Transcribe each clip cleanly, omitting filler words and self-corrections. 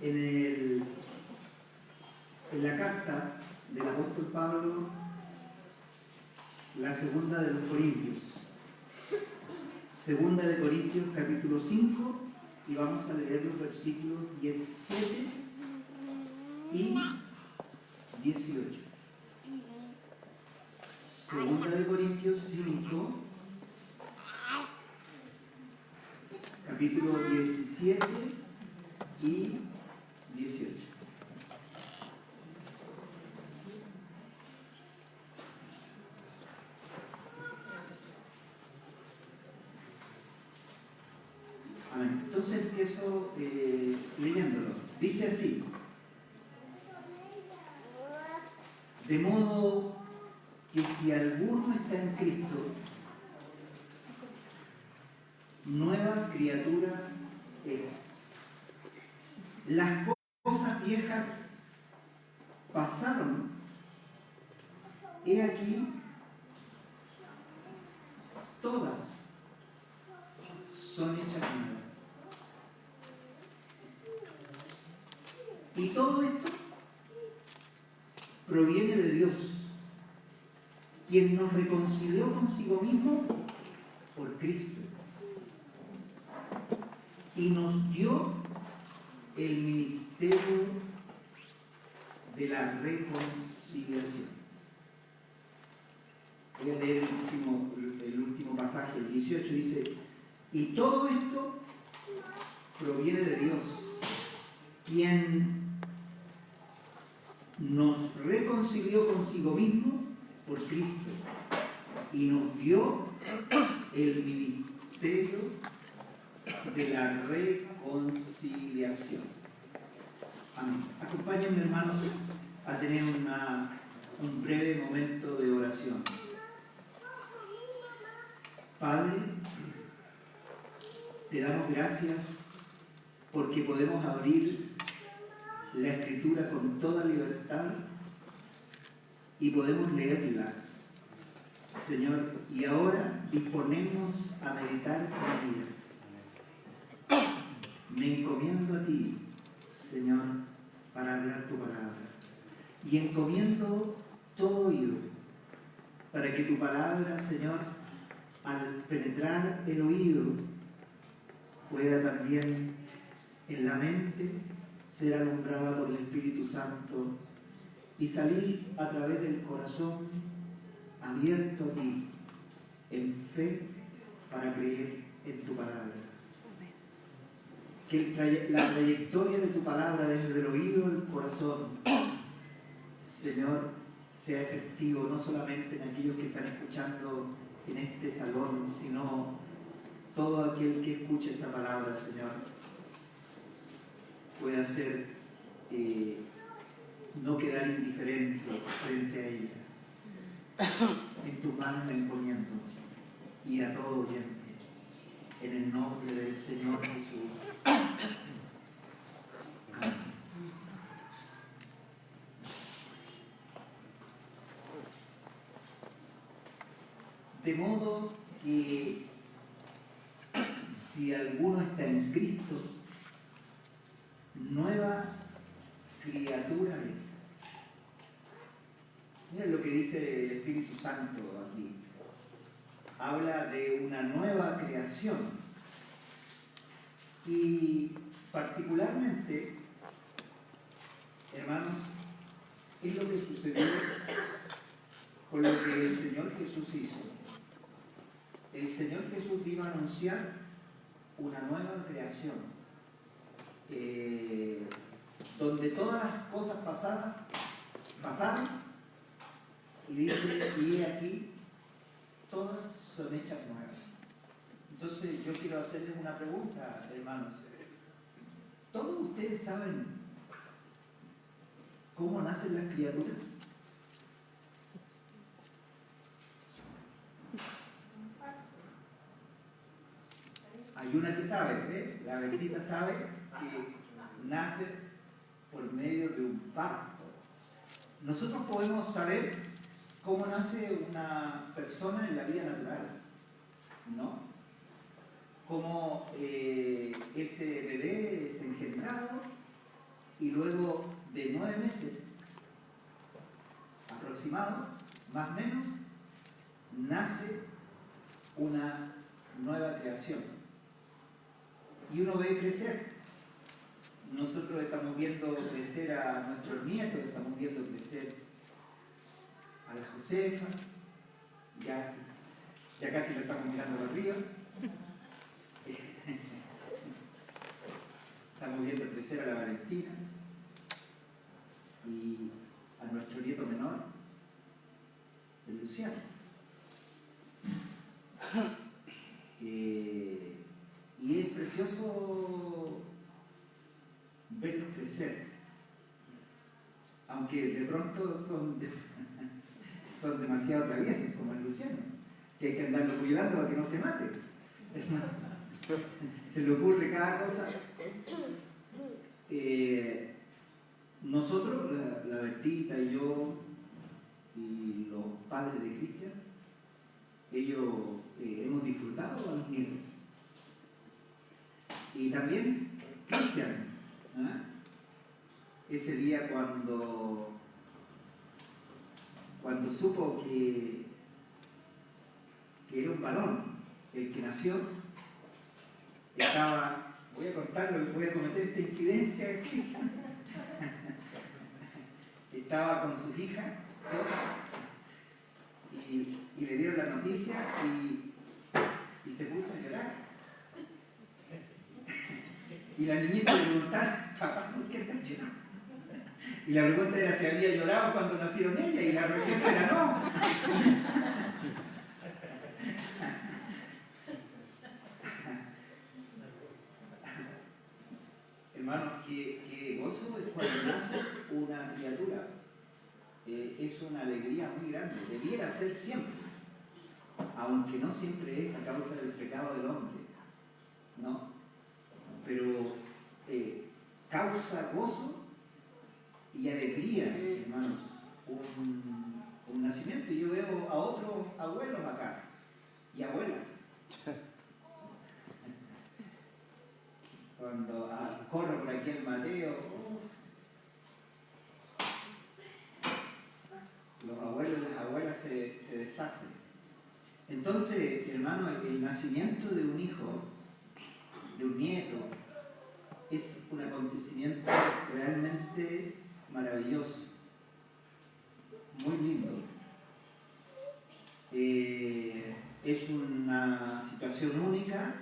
en la carta del apóstol Pablo, la segunda de los Corintios. Segunda de Corintios, capítulo 5, y vamos a leer los versículos 17 y 18. Segunda de Corintios 5, capítulo 17 y 18. Amén. Entonces empiezo leyéndolo. Dice así: de modo que si alguno está en Cristo, nueva criatura es. Las cosas viejas pasaron, he aquí, todas son hechas nuevas. Y todo esto proviene de Dios, quien nos reconcilió consigo mismo por Cristo y nos dio el ministerio de la reconciliación. Voy a leer el último pasaje, el 18, dice: y todo esto proviene de Dios, quien nos reconcilió consigo mismo por Cristo y nos dio el ministerio de la reconciliación. Amén. Acompáñenme, hermanos, a tener un breve momento de oración. Padre, te damos gracias porque podemos abrir la Escritura con toda libertad y podemos leerla, Señor, y ahora disponemos a meditar con ella. Me encomiendo a ti, Señor, para hablar tu palabra, y encomiendo todo oído para que tu palabra, Señor, al penetrar el oído, pueda también en la mente ser alumbrada por el Espíritu Santo y salir a través del corazón abierto a ti, en fe, para creer en tu palabra. Que la trayectoria de tu palabra desde el oído al corazón, Señor, sea efectivo no solamente en aquellos que están escuchando en este salón, sino todo aquel que escuche esta palabra, Señor, pueda ser, no quedar indiferente frente a ella. En tus manos me encomiendo, y a todo oyente, en el nombre del Señor Jesús. Amén. De modo que si alguno está en Cristo, nueva criatura es. Miren lo que dice el Espíritu Santo aquí. Habla de una nueva creación. Y particularmente, hermanos, es lo que sucedió con lo que el Señor Jesús hizo. El Señor Jesús vino a anunciar una nueva creación, donde todas las cosas pasaron, y dice, y aquí todas son hechas nuevas. Entonces yo quiero hacerles una pregunta, hermanos. ¿Todos ustedes saben cómo nacen las criaturas? Hay una que sabe, la Bertita sabe que nace por medio de un parto. Nosotros podemos saber cómo nace una persona en la vida natural, ¿no? Cómo ese bebé es engendrado de 9 meses, aproximado, más o menos, nace una nueva creación. Y uno ve crecer. Nosotros estamos viendo crecer a nuestros nietos, estamos viendo crecer a la Josefa, ya casi lo estamos mirando para arriba. Estamos viendo crecer a la Valentina y a nuestro nieto menor, el Luciano. Y es precioso verlos crecer, aunque de pronto son demasiado traviesos, como el Luciano, que hay que andarlo cuidando para que no se mate. Se le ocurre cada cosa. Nosotros, la Bertita y yo, y los padres de Cristian, ellos hemos disfrutado a los nietos. Y también Cristian, ese día cuando supo que era un varón el que nació, estaba, voy a contarlo, voy a cometer esta infidencia aquí, estaba con sus hijas y le dieron la noticia y se puso a llorar. Y la niñita le preguntaba, papá, ¿por qué estás llorando? Y la pregunta era si había llorado cuando nacieron ella, y la respuesta era no. Hermanos, que gozo es cuando nace una criatura. Es una alegría muy grande, debiera ser siempre, aunque no siempre es a causa del pecado del hombre, ¿no? Pero causa gozo y alegría, hermanos, un nacimiento. Y yo veo a otros abuelos acá y abuelas. Cuando corro por aquí el Mateo, los abuelos y las abuelas se deshacen. Entonces, hermano, el nacimiento de un hijo, de un nieto, es un acontecimiento realmente maravilloso, muy lindo. Es una situación única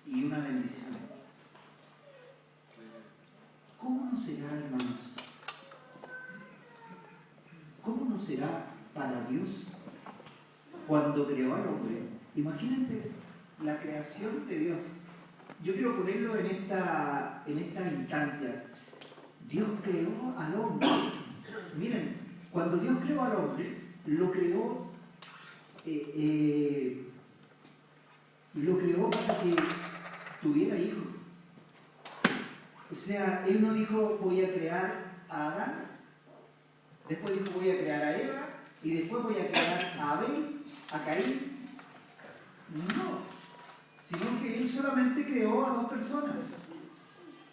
y una bendición. ¿Cómo no será, hermanos? ¿Cómo no será para Dios cuando creó al hombre? Imagínate la creación de Dios. Yo quiero ponerlo en esta instancia. Dios creó al hombre. Miren, cuando Dios creó al hombre, lo creó para que tuviera hijos. O sea, Él no dijo voy a crear a Adán, después dijo voy a crear a Eva, y después voy a crear a Abel, a Caín. No, sino que Él solamente creó a 2 personas.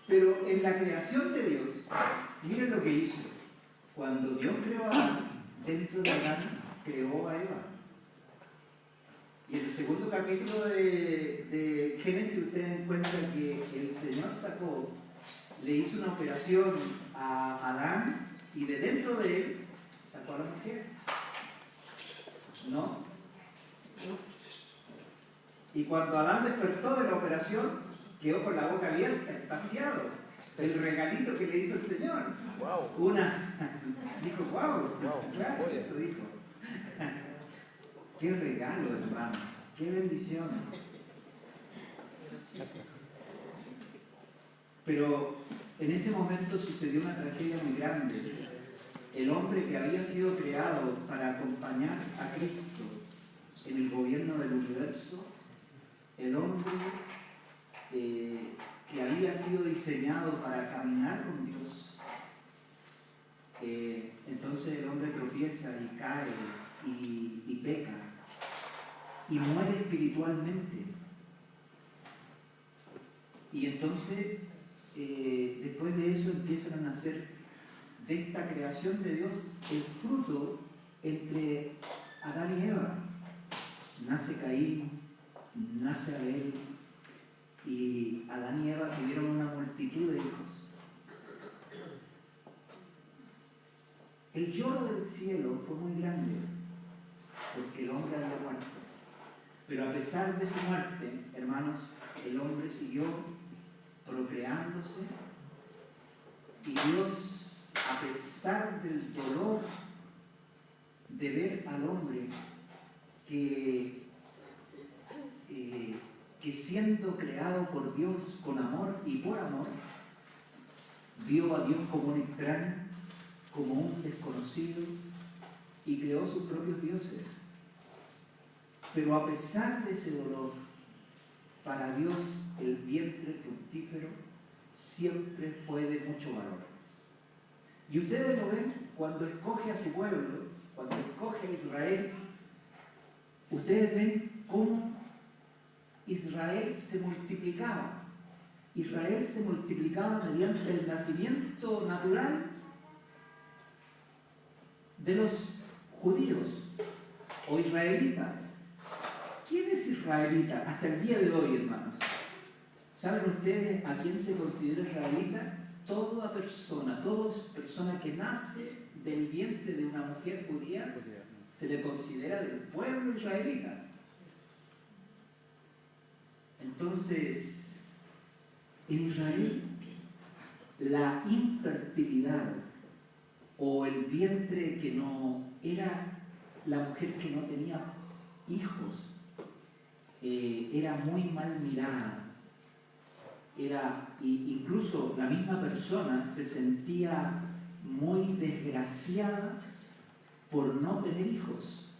Pero en la creación de Dios, miren lo que hizo. Cuando Dios creó a Adán, dentro de Adán creó a Eva. Y en el segundo capítulo de Génesis ustedes encuentran que el Señor le hizo una operación a Adán y de dentro de él sacó a la mujer. ¿No? Y cuando Adán despertó de la operación, quedó con la boca abierta, extasiado. El regalito que le hizo el Señor. Wow. Dijo, wow, claro, eso dijo. Qué regalo, hermano, qué bendición. Pero en ese momento sucedió una tragedia muy grande. El hombre que había sido creado para acompañar a Cristo en el gobierno del universo, el hombre que había sido diseñado para caminar con Dios, entonces el hombre tropieza y cae y peca y muere espiritualmente. Y entonces después de eso empiezan a nacer de esta creación de Dios el fruto entre Adán y Eva. Nace Caín, nace Abel, y Adán y Eva tuvieron una multitud de hijos. El lloro del cielo fue muy grande, porque el hombre había muerto. Pero a pesar de su muerte, hermanos, el hombre siguió procreándose, y Dios, a pesar del dolor de ver al hombre que siendo creado por Dios con amor y por amor, vio a Dios como un extraño, como un desconocido, y creó sus propios dioses. Pero a pesar de ese dolor, para Dios el vientre fructífero siempre fue de mucho valor. Y ustedes lo ven cuando escoge a su pueblo, cuando escoge a Israel, ustedes ven cómo Israel se multiplicaba. Israel se multiplicaba mediante el nacimiento natural de los judíos o israelitas. ¿Quién es israelita hasta el día de hoy, hermanos? ¿Saben ustedes a quién se considera israelita? Toda persona que nace del vientre de una mujer judía se le considera del pueblo israelita. Entonces, en Israel, la infertilidad o el vientre que no era la mujer que no tenía hijos, era muy mal mirada. Incluso la misma persona se sentía muy desgraciada por no tener hijos.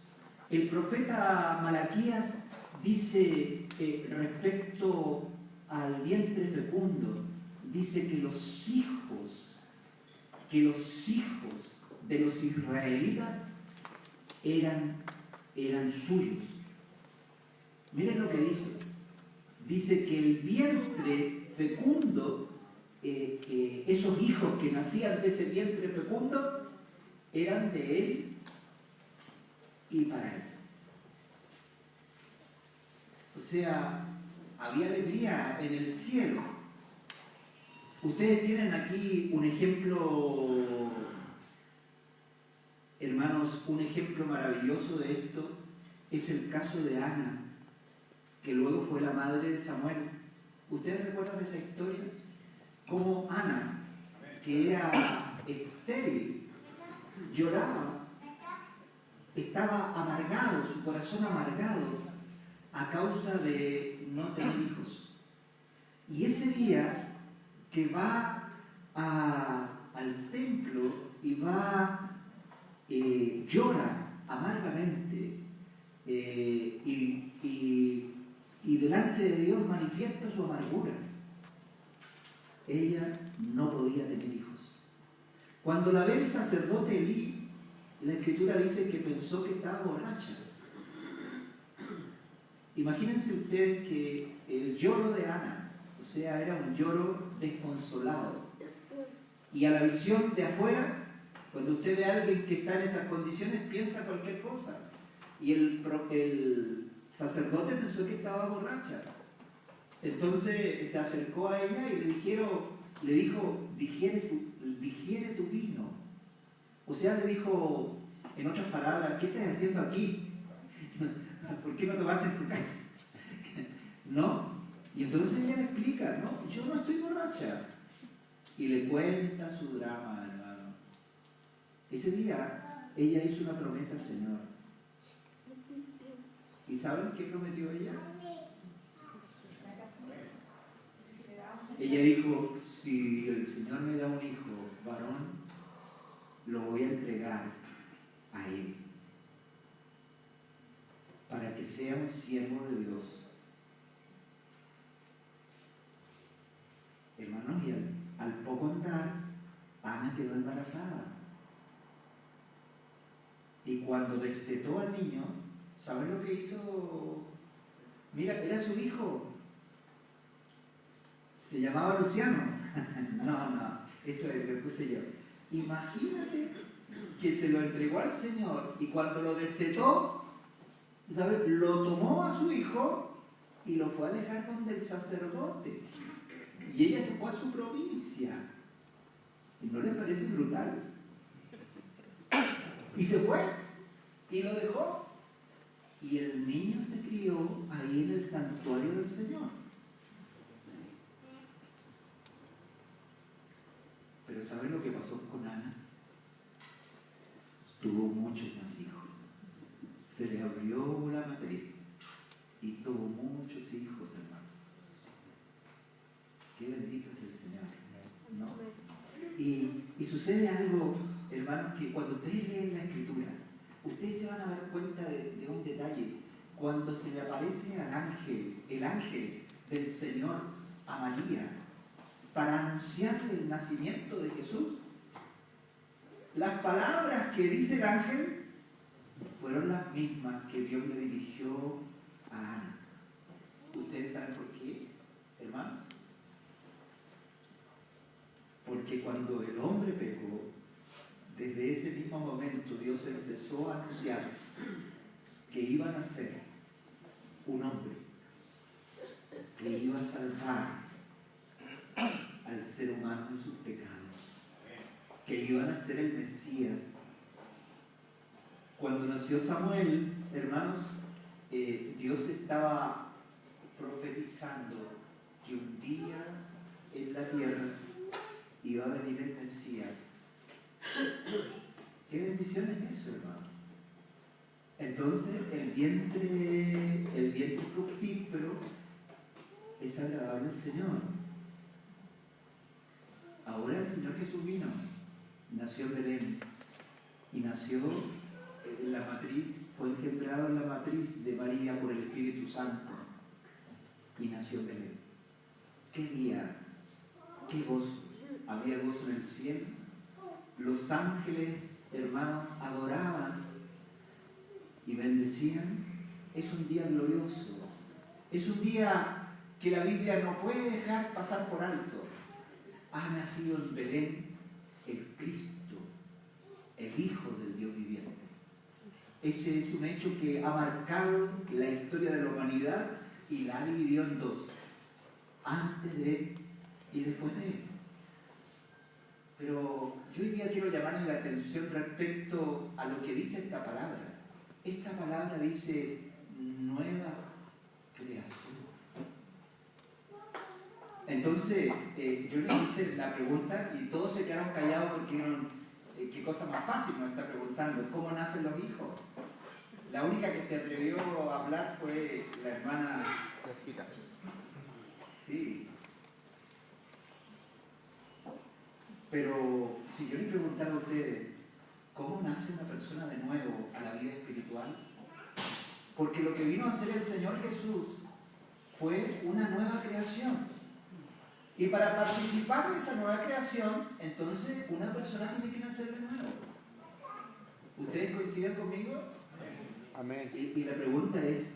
El profeta Malaquías dice respecto al vientre fecundo, dice que los hijos de los israelitas eran suyos. Miren lo que dice. Dice que el vientre fecundo, esos hijos que nacían de ese vientre fecundo, eran de él y para él. O sea, había alegría en el cielo. Ustedes tienen aquí un ejemplo, hermanos, un ejemplo maravilloso de esto es el caso de Ana, que luego fue la madre de Samuel. ¿Ustedes recuerdan esa historia? Cómo Ana, que era estéril, lloraba, estaba amargado, su corazón amargado, a causa de no tener hijos. Y ese día que va al templo y llora amargamente, y delante de Dios manifiesta su amargura. Ella no podía tener hijos. Cuando la ve el sacerdote Elí, la Escritura dice que pensó que estaba borracha. Imagínense ustedes que el lloro de Ana, o sea, era un lloro desconsolado. Y a la visión de afuera, cuando usted ve a alguien que está en esas condiciones, piensa cualquier cosa. Y el sacerdote pensó que estaba borracha. Entonces se acercó a ella y le dijo, digiere tu vino. O sea, le dijo, en otras palabras, ¿qué estás haciendo aquí? ¿Por qué no tomaste en tu casa? ¿No? Y entonces ella le explica, no, yo no estoy borracha. Y le cuenta su drama, hermano. Ese día ella hizo una promesa al Señor. ¿Y saben qué prometió ella? Ella dijo, si el Señor me da un hijo varón, lo voy a entregar a Él, para que sea un siervo de Dios. Hermanos, y al poco andar, Ana quedó embarazada. Y cuando destetó al niño, ¿saben lo que hizo? Mira, era su hijo. Se llamaba Luciano. No, eso le puse yo. Imagínate que se lo entregó al Señor y cuando lo destetó, ¿sabes? Lo tomó a su hijo y lo fue a dejar donde el sacerdote. Y ella se fue a su provincia. ¿Y no le parece brutal? Y se fue y lo dejó. Y el niño se crió ahí en el santuario del Señor. Pero ¿saben lo que pasó con Ana? Tuvo muchos más hijos. Se le abrió la matriz y tuvo muchos hijos, hermano. Qué bendito es el Señor, ¿no? Y sucede algo, hermanos, que cuando ustedes leen la Escritura, ustedes se van a dar cuenta de un detalle. Cuando se le aparece al ángel, el ángel del Señor a María, para anunciarle el nacimiento de Jesús, las palabras que dice el ángel fueron las mismas que Dios le dirigió a Ana. ¿Ustedes saben por qué, hermanos? Porque cuando el hombre pecó, desde ese mismo momento Dios empezó a anunciar que iba a nacer un hombre que iba a salvar al ser humano de sus pecados, que iba a nacer el Mesías. Cuando nació Samuel, hermanos, Dios estaba profetizando que un día en la tierra iba a venir el Mesías. ¿Qué bendición es eso, hermano? Entonces, el vientre fructífero es agradable al Señor. Ahora el Señor Jesús vino, nació en Belén y nació en la matriz, fue engendrado en la matriz de María por el Espíritu Santo y nació en Belén. ¿Qué día? ¿Qué gozo? Había gozo en el cielo. Los ángeles, hermanos, adoraban y bendecían. Es un día glorioso. Es un día que la Biblia no puede dejar pasar por alto. Ha nacido en Belén el Cristo, el Hijo del Dios viviente. Ese es un hecho que ha marcado la historia de la humanidad y la ha dividido en dos: antes de Él y después de Él. Pero yo hoy día quiero llamarles la atención respecto a lo que dice esta palabra. Esta palabra dice nueva creación. Entonces, yo les hice la pregunta y todos se quedaron callados porque dijeron, qué cosa más fácil nos está preguntando, ¿cómo nacen los hijos? La única que se atrevió a hablar fue la hermana. Sí. Pero si yo les preguntara a ustedes, ¿cómo nace una persona de nuevo a la vida espiritual? Porque lo que vino a hacer el Señor Jesús fue una nueva creación. Y para participar de esa nueva creación, entonces una persona tiene que nacer de nuevo. ¿Ustedes coinciden conmigo? Amén. Y la pregunta es,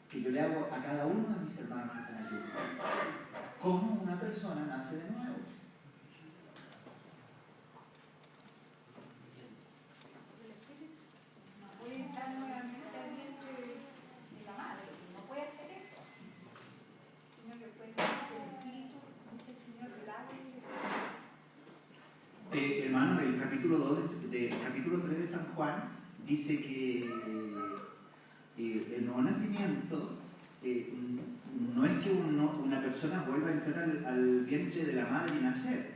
que yo le hago a cada uno de mis hermanos que están aquí: ¿cómo una persona nace de nuevo? No puede entrar nuevamente al vientre de la madre, no puede hacer eso, sino que puede entrar el Espíritu, dice el Señor, del agua y del Espíritu. Hermano, el capítulo 3 de San Juan dice que el nuevo nacimiento no es que una persona vuelva a entrar al vientre de la madre y nacer.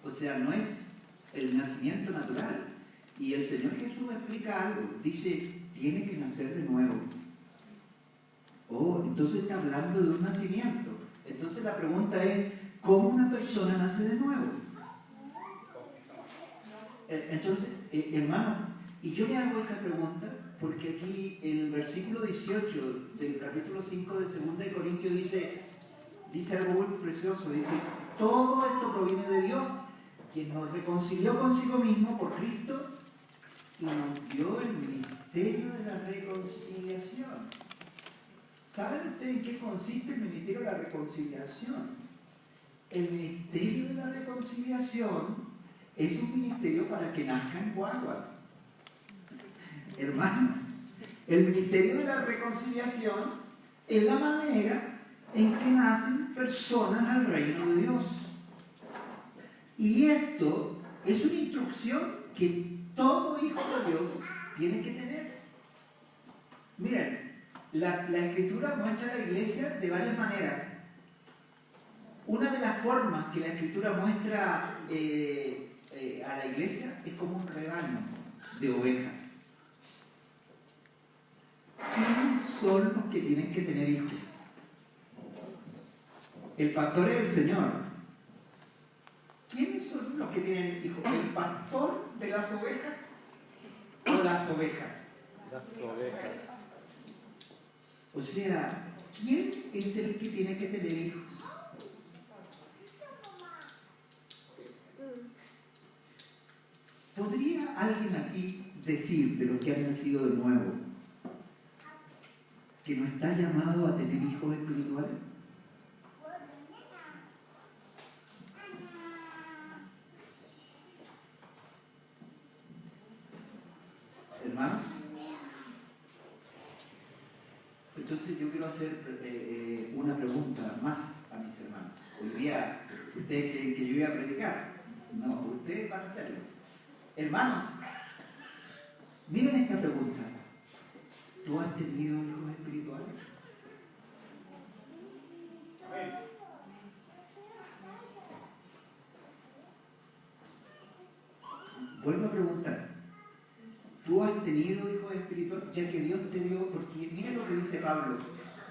O sea, no es el nacimiento natural. Y el Señor Jesús explica algo. Dice, tiene que nacer de nuevo. Oh, entonces está hablando de un nacimiento. Entonces la pregunta es, ¿cómo una persona nace de nuevo? Entonces, hermano, y yo le hago esta pregunta porque aquí en el versículo 18 del capítulo 5 de 2 de Corintios dice algo muy precioso. Dice, todo esto proviene de Dios, quien nos reconcilió consigo mismo por Cristo y nos dio el ministerio de la reconciliación. ¿Saben ustedes en qué consiste el ministerio de la reconciliación? El ministerio de la reconciliación es un ministerio para que nazcan guaguas. Hermanos, el ministerio de la reconciliación es la manera en que nacen personas al reino de Dios. Y esto es una instrucción que todo hijo de Dios tiene que tener. Miren, la Escritura muestra a la iglesia de varias maneras. Una de las formas que la Escritura muestra a la iglesia es como un rebaño de ovejas. ¿Quiénes son los que tienen que tener hijos? El pastor es el Señor. ¿Quiénes son los que tienen hijos? ¿El pastor de las ovejas o las ovejas? Las ovejas. O sea, ¿quién es el que tiene que tener hijos? ¿Podría alguien aquí decir de los que han nacido de nuevo que no está llamado a tener hijos espirituales? Hermanos, entonces yo quiero hacer una pregunta más a mis hermanos. Hoy día, ustedes creen que yo iba a predicar. No, ustedes van a hacerlo. Hermanos, miren esta pregunta. ¿Tú has tenido hijos espirituales? Vuelvo a preguntar. ¿Tú has tenido hijos espirituales? Ya que Dios te dio, porque miren lo que dice Pablo.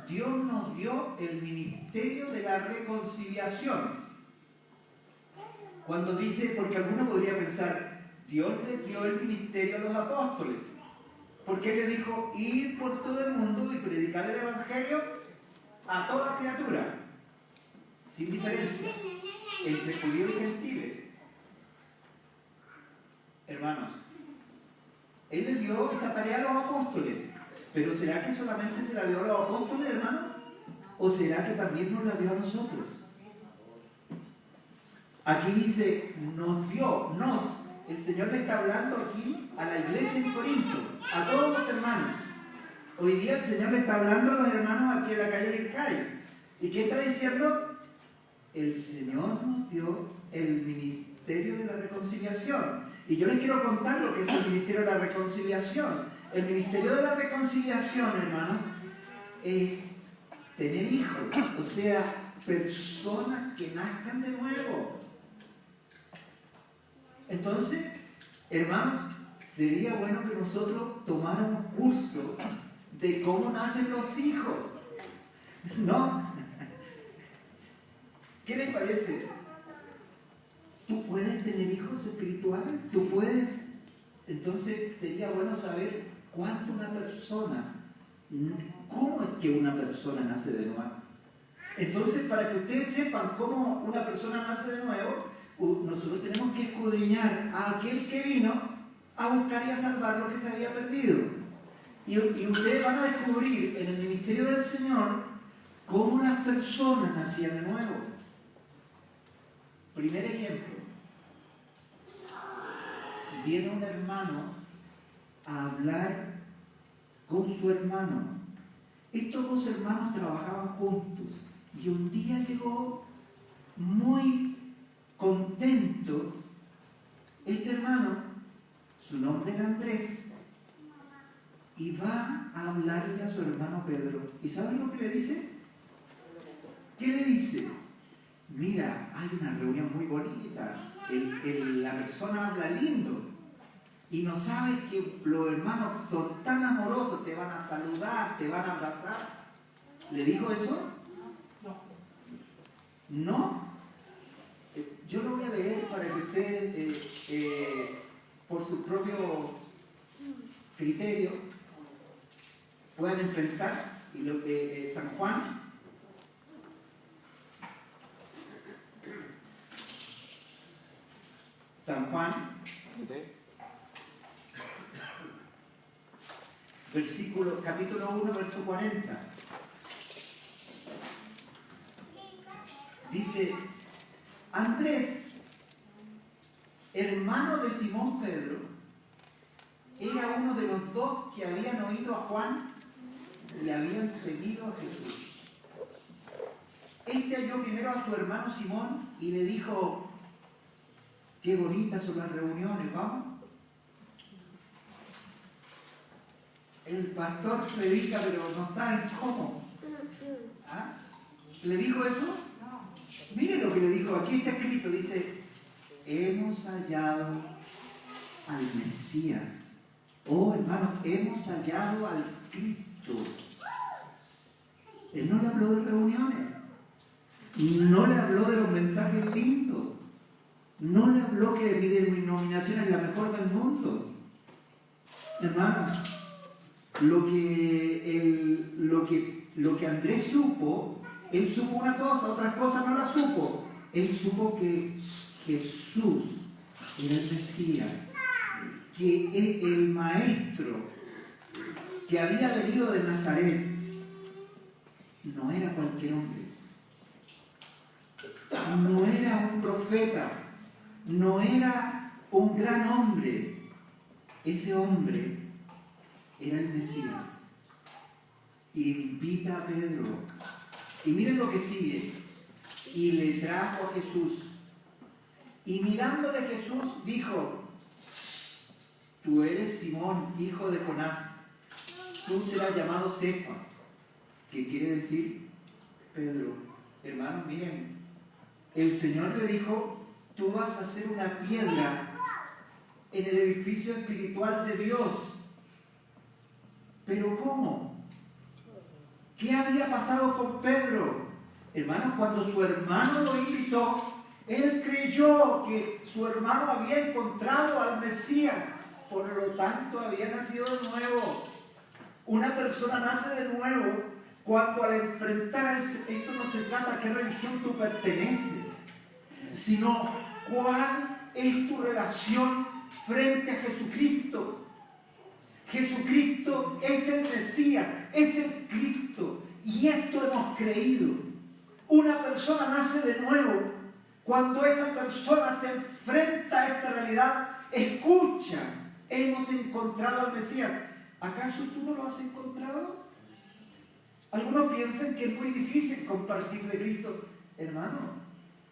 Dios nos dio el ministerio de la reconciliación. Cuando dice, porque alguno podría pensar, Dios les dio el ministerio a los apóstoles. Porque Él le dijo, ir por todo el mundo y predicar el Evangelio a toda criatura, sin diferencia, entre judíos y gentiles. Hermanos, Él le dio esa tarea a los apóstoles, pero ¿será que solamente se la dio a los apóstoles, hermanos? ¿O será que también nos la dio a nosotros? Aquí dice, nos dio, el Señor le está hablando aquí a la iglesia en Corinto, a todos los hermanos. Hoy día el Señor le está hablando a los hermanos aquí en la calle Vilcay. ¿Y qué está diciendo? El Señor nos dio el ministerio de la reconciliación. Y yo les quiero contar lo que es el ministerio de la reconciliación. El ministerio de la reconciliación, hermanos, es tener hijos, o sea, personas que nazcan de nuevo. Entonces, hermanos, sería bueno que nosotros tomáramos curso de cómo nacen los hijos. ¿No? ¿Qué les parece? ¿Tú puedes tener hijos espirituales? ¿Tú puedes? Entonces sería bueno saber cuánto una persona, cómo es que una persona nace de nuevo. Entonces, para que ustedes sepan cómo una persona nace de nuevo, nosotros tenemos que escudriñar a aquel que vino a buscar y a salvar lo que se había perdido. Y ustedes van a descubrir en el ministerio del Señor cómo las personas nacían de nuevo. Primer ejemplo. Viene un hermano a hablar con su hermano. Estos dos hermanos trabajaban juntos y un día llegó muy contento este hermano, su nombre era Andrés, y va a hablarle a su hermano Pedro. ¿Y saben lo que le dice? ¿Qué le dice? Mira, hay una reunión muy bonita, la persona habla lindo y no sabes que los hermanos son tan amorosos, te van a saludar, te van a abrazar. ¿Le dijo eso? No. Yo lo voy a leer para que ustedes, por su propio criterio, puedan enfrentar. Y lo que San Juan, capítulo 1, verso 40. Dice, Andrés, hermano de Simón Pedro, era uno de los dos que habían oído a Juan y habían seguido a Jesús. Este halló primero a su hermano Simón y le dijo: qué bonitas son las reuniones, ¿vamos? El pastor predica, pero no saben cómo. ¿Ah? ¿Le dijo eso? No. Miren lo que le dijo, aquí está escrito, dice: hemos hallado al Mesías. Oh, hermanos, hemos hallado al Cristo. Él no le habló de reuniones, no le habló de los mensajes lindos, no le habló que mi denominación es la mejor del mundo. Hermanos, lo que Andrés supo, él supo una cosa, otras cosas no la supo. Él supo que Jesús era el Mesías, que el maestro que había venido de Nazaret no era cualquier hombre, no era un profeta, no era un gran hombre. Ese hombre era el Mesías. Y invita a Pedro. Y miren lo que sigue. Y le trajo a Jesús. Y mirándole Jesús dijo: tú eres Simón, hijo de Jonás. Tú serás llamado Cefas, que quiere decir Pedro. Hermanos, miren, el Señor le dijo: tú vas a ser una piedra en el edificio espiritual de Dios. ¿Pero cómo? ¿Qué había pasado con Pedro? Hermanos, cuando su hermano lo invitó, él creyó que su hermano había encontrado al Mesías, por lo tanto había nacido de nuevo. Una persona nace de nuevo cuando al enfrentar esto no se trata a qué religión tú perteneces, sino cuál es tu relación frente a Jesucristo. Jesucristo es el Mesías, es el Cristo, y esto hemos creído. Una persona nace de nuevo cuando esa persona se enfrenta a esta realidad, escucha: hemos encontrado al Mesías. ¿Acaso tú no lo has encontrado? Algunos piensan que es muy difícil compartir de Cristo. Hermano,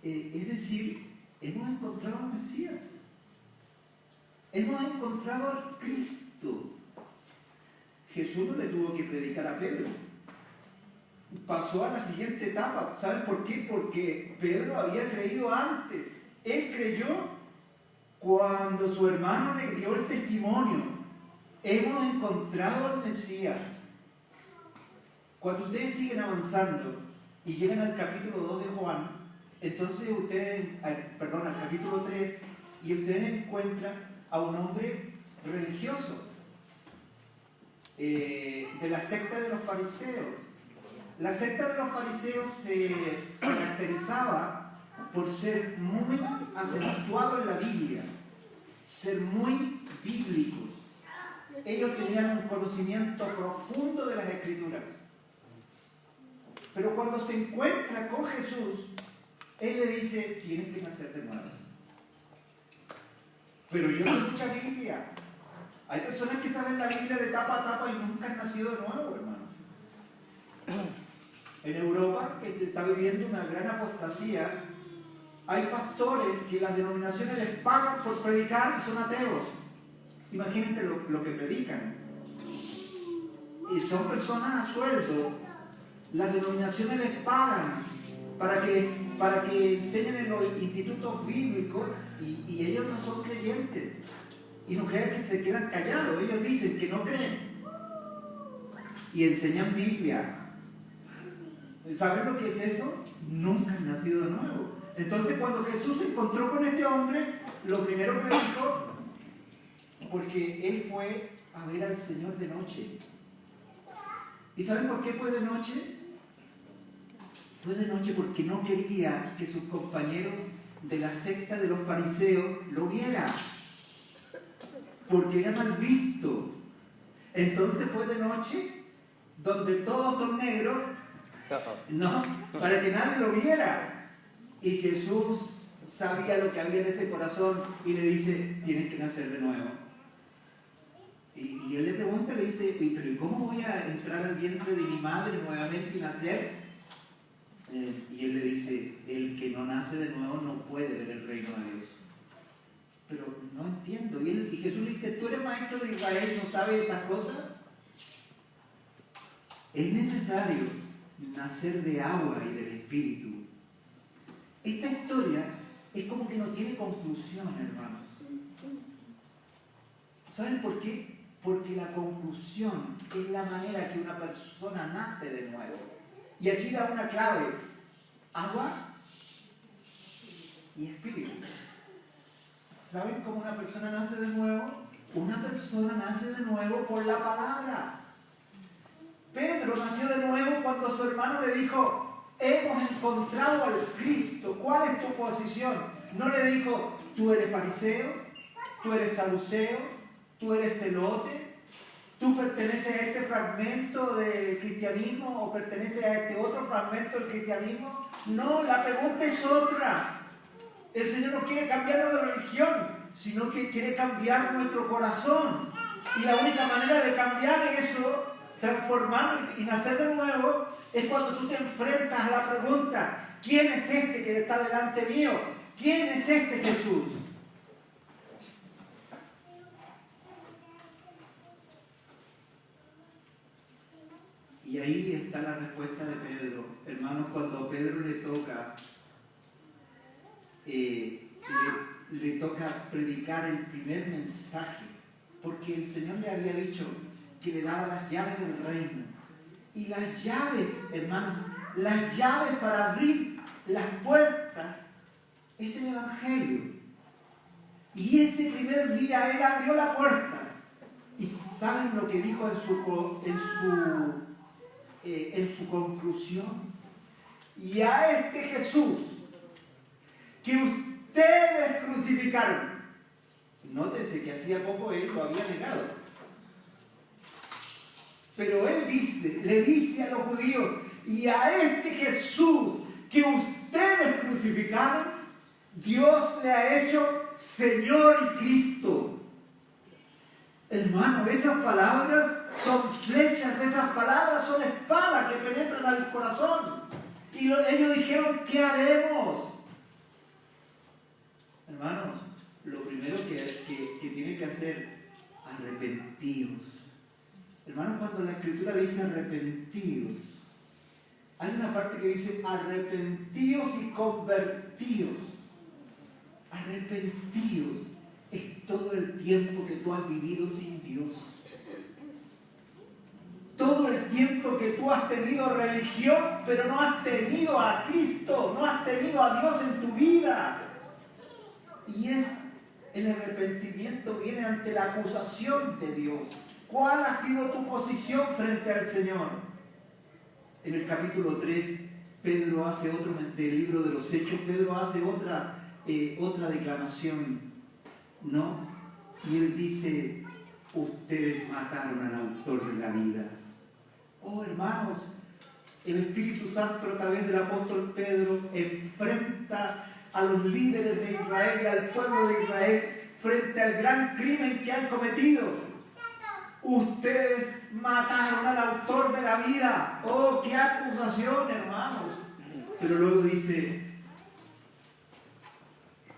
es decir, hemos encontrado al Mesías. Hemos encontrado al Cristo. Jesús no le tuvo que predicar a Pedro. Pasó a la siguiente etapa. ¿Saben por qué? Porque Pedro había creído antes. Él creyó cuando su hermano le dio el testimonio: hemos encontrado al Mesías. Cuando ustedes siguen avanzando y llegan al capítulo 2 de Juan, entonces al capítulo 3, y ustedes encuentran a un hombre religioso de la secta de los fariseos. La secta de los fariseos se caracterizaba por ser muy acentuado en la Biblia, ser muy bíblicos. Ellos tenían un conocimiento profundo de las Escrituras. Pero cuando se encuentra con Jesús, Él le dice: tienes que nacer de nuevo. Pero yo no sé mucha Biblia. Hay personas que saben la Biblia de tapa a tapa y nunca han nacido de nuevo, hermano. En Europa, que se está viviendo una gran apostasía, hay pastores que las denominaciones les pagan por predicar y son ateos. Imagínate lo que predican. Y son personas a sueldo. Las denominaciones les pagan para que enseñen en los institutos bíblicos, y ellos no son creyentes. Y no crean que se quedan callados. Ellos dicen que no creen. Y enseñan Biblia. ¿Saben lo que es eso? Nunca han nacido de nuevo. Entonces, cuando Jesús se encontró con este hombre, lo primero que le dijo, porque él fue a ver al Señor de noche. ¿Y saben por qué fue de noche? Fue de noche porque no quería que sus compañeros de la secta de los fariseos lo vieran, porque era mal visto. Entonces fue de noche, donde todos son negros, no, para que nadie lo viera. Y Jesús sabía lo que había en ese corazón y le dice, tienes que nacer de nuevo. Y él le pregunta, le dice, pero ¿y cómo voy a entrar al vientre de mi madre nuevamente y nacer? Y él le dice, el que no nace de nuevo no puede ver el reino de Dios. Pero no entiendo. Y Jesús le dice, ¿tú eres maestro de Israel y no sabes estas cosas? Es necesario nacer de agua y del Espíritu. Esta historia es como que no tiene conclusión, hermanos. ¿Saben por qué? Porque la conclusión es la manera que una persona nace de nuevo. Y aquí da una clave: agua y espíritu. ¿Saben cómo una persona nace de nuevo? Una persona nace de nuevo por la palabra. Pedro nació de nuevo cuando su hermano le dijo, hemos encontrado al Cristo, ¿cuál es tu posición? No le dijo, tú eres fariseo, tú eres saduceo, tú eres celote, tú perteneces a este fragmento del cristianismo o perteneces a este otro fragmento del cristianismo. No, la pregunta es otra. El Señor no quiere cambiarnos de religión, sino que quiere cambiar nuestro corazón. Y la única manera de cambiar eso, transformar y nacer de nuevo, es cuando tú te enfrentas a la pregunta, ¿quién es este que está delante mío? ¿Quién es este Jesús? Y ahí está la respuesta de Pedro. Hermanos, cuando a Pedro le toca predicar el primer mensaje, porque el Señor le había dicho que le daba las llaves del reino. Y las llaves, hermanos, las llaves para abrir las puertas es el Evangelio. Y ese primer día él abrió la puerta. ¿Y saben lo que dijo en su conclusión? Y a este Jesús que ustedes crucificaron. Nótense que hacía poco él lo había negado. Pero él le dice a los judíos, y a este Jesús que ustedes crucificaron, Dios le ha hecho Señor y Cristo. Hermano, esas palabras son flechas, esas palabras son espadas que penetran al corazón. Y ellos dijeron, ¿qué haremos? Hermanos, lo primero que tienen que hacer, arrepentidos. Hermanos, cuando la Escritura dice arrepentidos, hay una parte que dice arrepentidos y convertidos. Arrepentidos es todo el tiempo que tú has vivido sin Dios. Todo el tiempo que tú has tenido religión, pero no has tenido a Cristo, no has tenido a Dios en tu vida. Y el arrepentimiento viene ante la acusación de Dios. ¿Cuál ha sido tu posición frente al Señor? En el capítulo 3, Pedro hace del libro de los Hechos, Pedro hace otra declamación, ¿no? Y él dice, ustedes mataron al autor de la vida. Oh, hermanos, el Espíritu Santo a través del apóstol Pedro enfrenta a los líderes de Israel y al pueblo de Israel frente al gran crimen que han cometido. Ustedes mataron al autor de la vida. Oh, qué acusación, hermanos. Pero luego dice,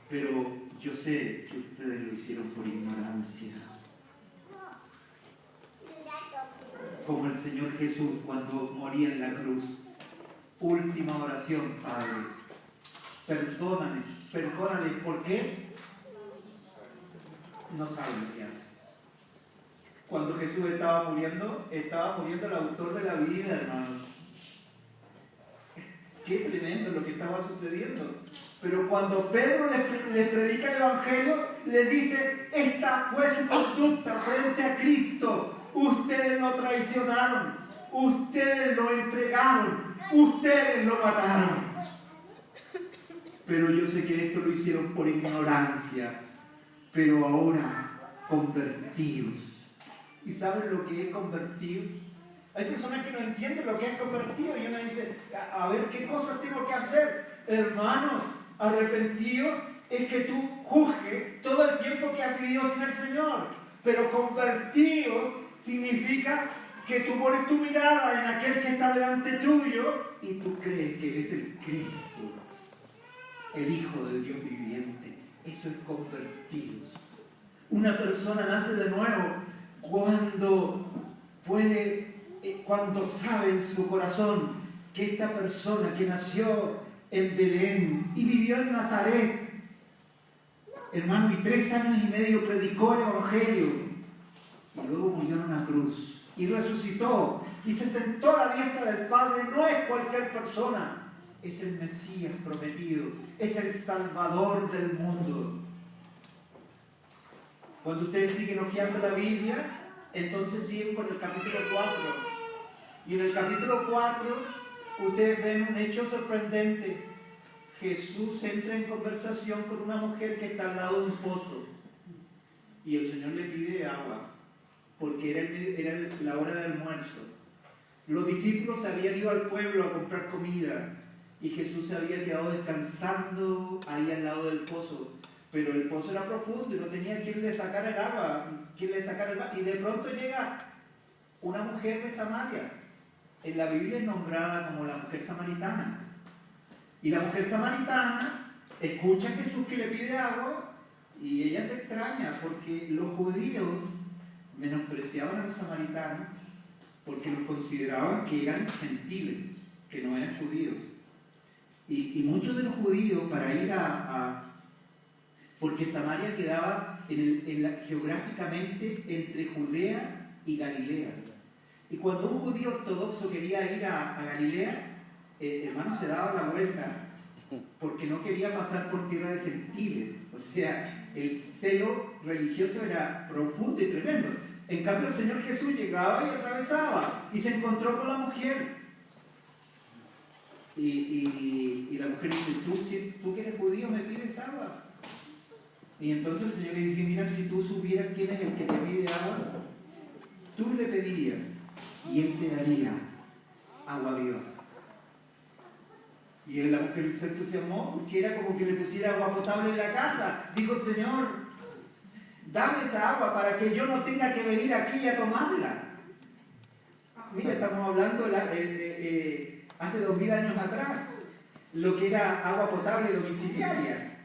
pero yo sé que ustedes lo hicieron por ignorancia. Como el Señor Jesús cuando moría en la cruz. Última oración, Padre. Perdóname. ¿Por qué? No saben lo que hace. Cuando Jesús estaba muriendo el autor de la vida, hermanos. Qué tremendo lo que estaba sucediendo. Pero cuando Pedro les predica el Evangelio, les dice, esta fue su conducta frente a Cristo. Ustedes lo traicionaron, ustedes lo entregaron, ustedes lo mataron. Pero yo sé que esto lo hicieron por ignorancia, pero ahora convertidos. ¿Y saben lo que es convertido? Hay personas que no entienden lo que es convertido y uno dice, a ver qué cosas tengo que hacer. Hermanos, Arrepentidos es que tú juzgues todo el tiempo que has vivido sin el Señor. Pero convertidos significa que tú pones tu mirada en aquel que está delante tuyo y tú crees que Él es el Cristo, el Hijo del Dios viviente. Eso es convertidos. Una persona nace de nuevo cuando sabe en su corazón que esta persona que nació en Belén y vivió en Nazaret, hermano, y 3 años y medio predicó el Evangelio, y luego murió en una cruz, y resucitó, y se sentó a la diestra del Padre. No es cualquier persona, es el Mesías prometido, es el Salvador del mundo. Cuando ustedes siguen hojeando la Biblia, entonces siguen con el capítulo 4. Y en el capítulo 4, ustedes ven un hecho sorprendente. Jesús entra en conversación con una mujer que está al lado de un pozo. Y el Señor le pide agua, porque era la hora del almuerzo. Los discípulos se habían ido al pueblo a comprar comida, y Jesús se había quedado descansando ahí al lado del pozo. Pero el pozo era profundo y no tenía quien le sacara el agua, y de pronto llega una mujer de Samaria. En la Biblia es nombrada como la mujer samaritana. Y la mujer samaritana escucha a Jesús que le pide agua y ella se extraña porque los judíos menospreciaban a los samaritanos porque los consideraban que eran gentiles, que no eran judíos. Y muchos de los judíos, para ir porque Samaria quedaba geográficamente entre Judea y Galilea. Y cuando un judío ortodoxo quería ir a Galilea, hermano, se daba la vuelta porque no quería pasar por tierra de gentiles. O sea, el celo religioso era profundo y tremendo. En cambio, el Señor Jesús llegaba y atravesaba y se encontró con la mujer. Y la mujer dice: tú que eres judío, me pides agua. Y entonces el Señor le dice: mira, si tú supieras quién es el que te pide agua, tú le pedirías y Él te daría agua viva. Y la mujer se entusiasmó porque era como que le pusiera agua potable en la casa. Dijo: Señor, dame esa agua para que yo no tenga que venir aquí a tomarla. Mira, estamos hablando hace 2000 años atrás, lo que era agua potable domiciliaria.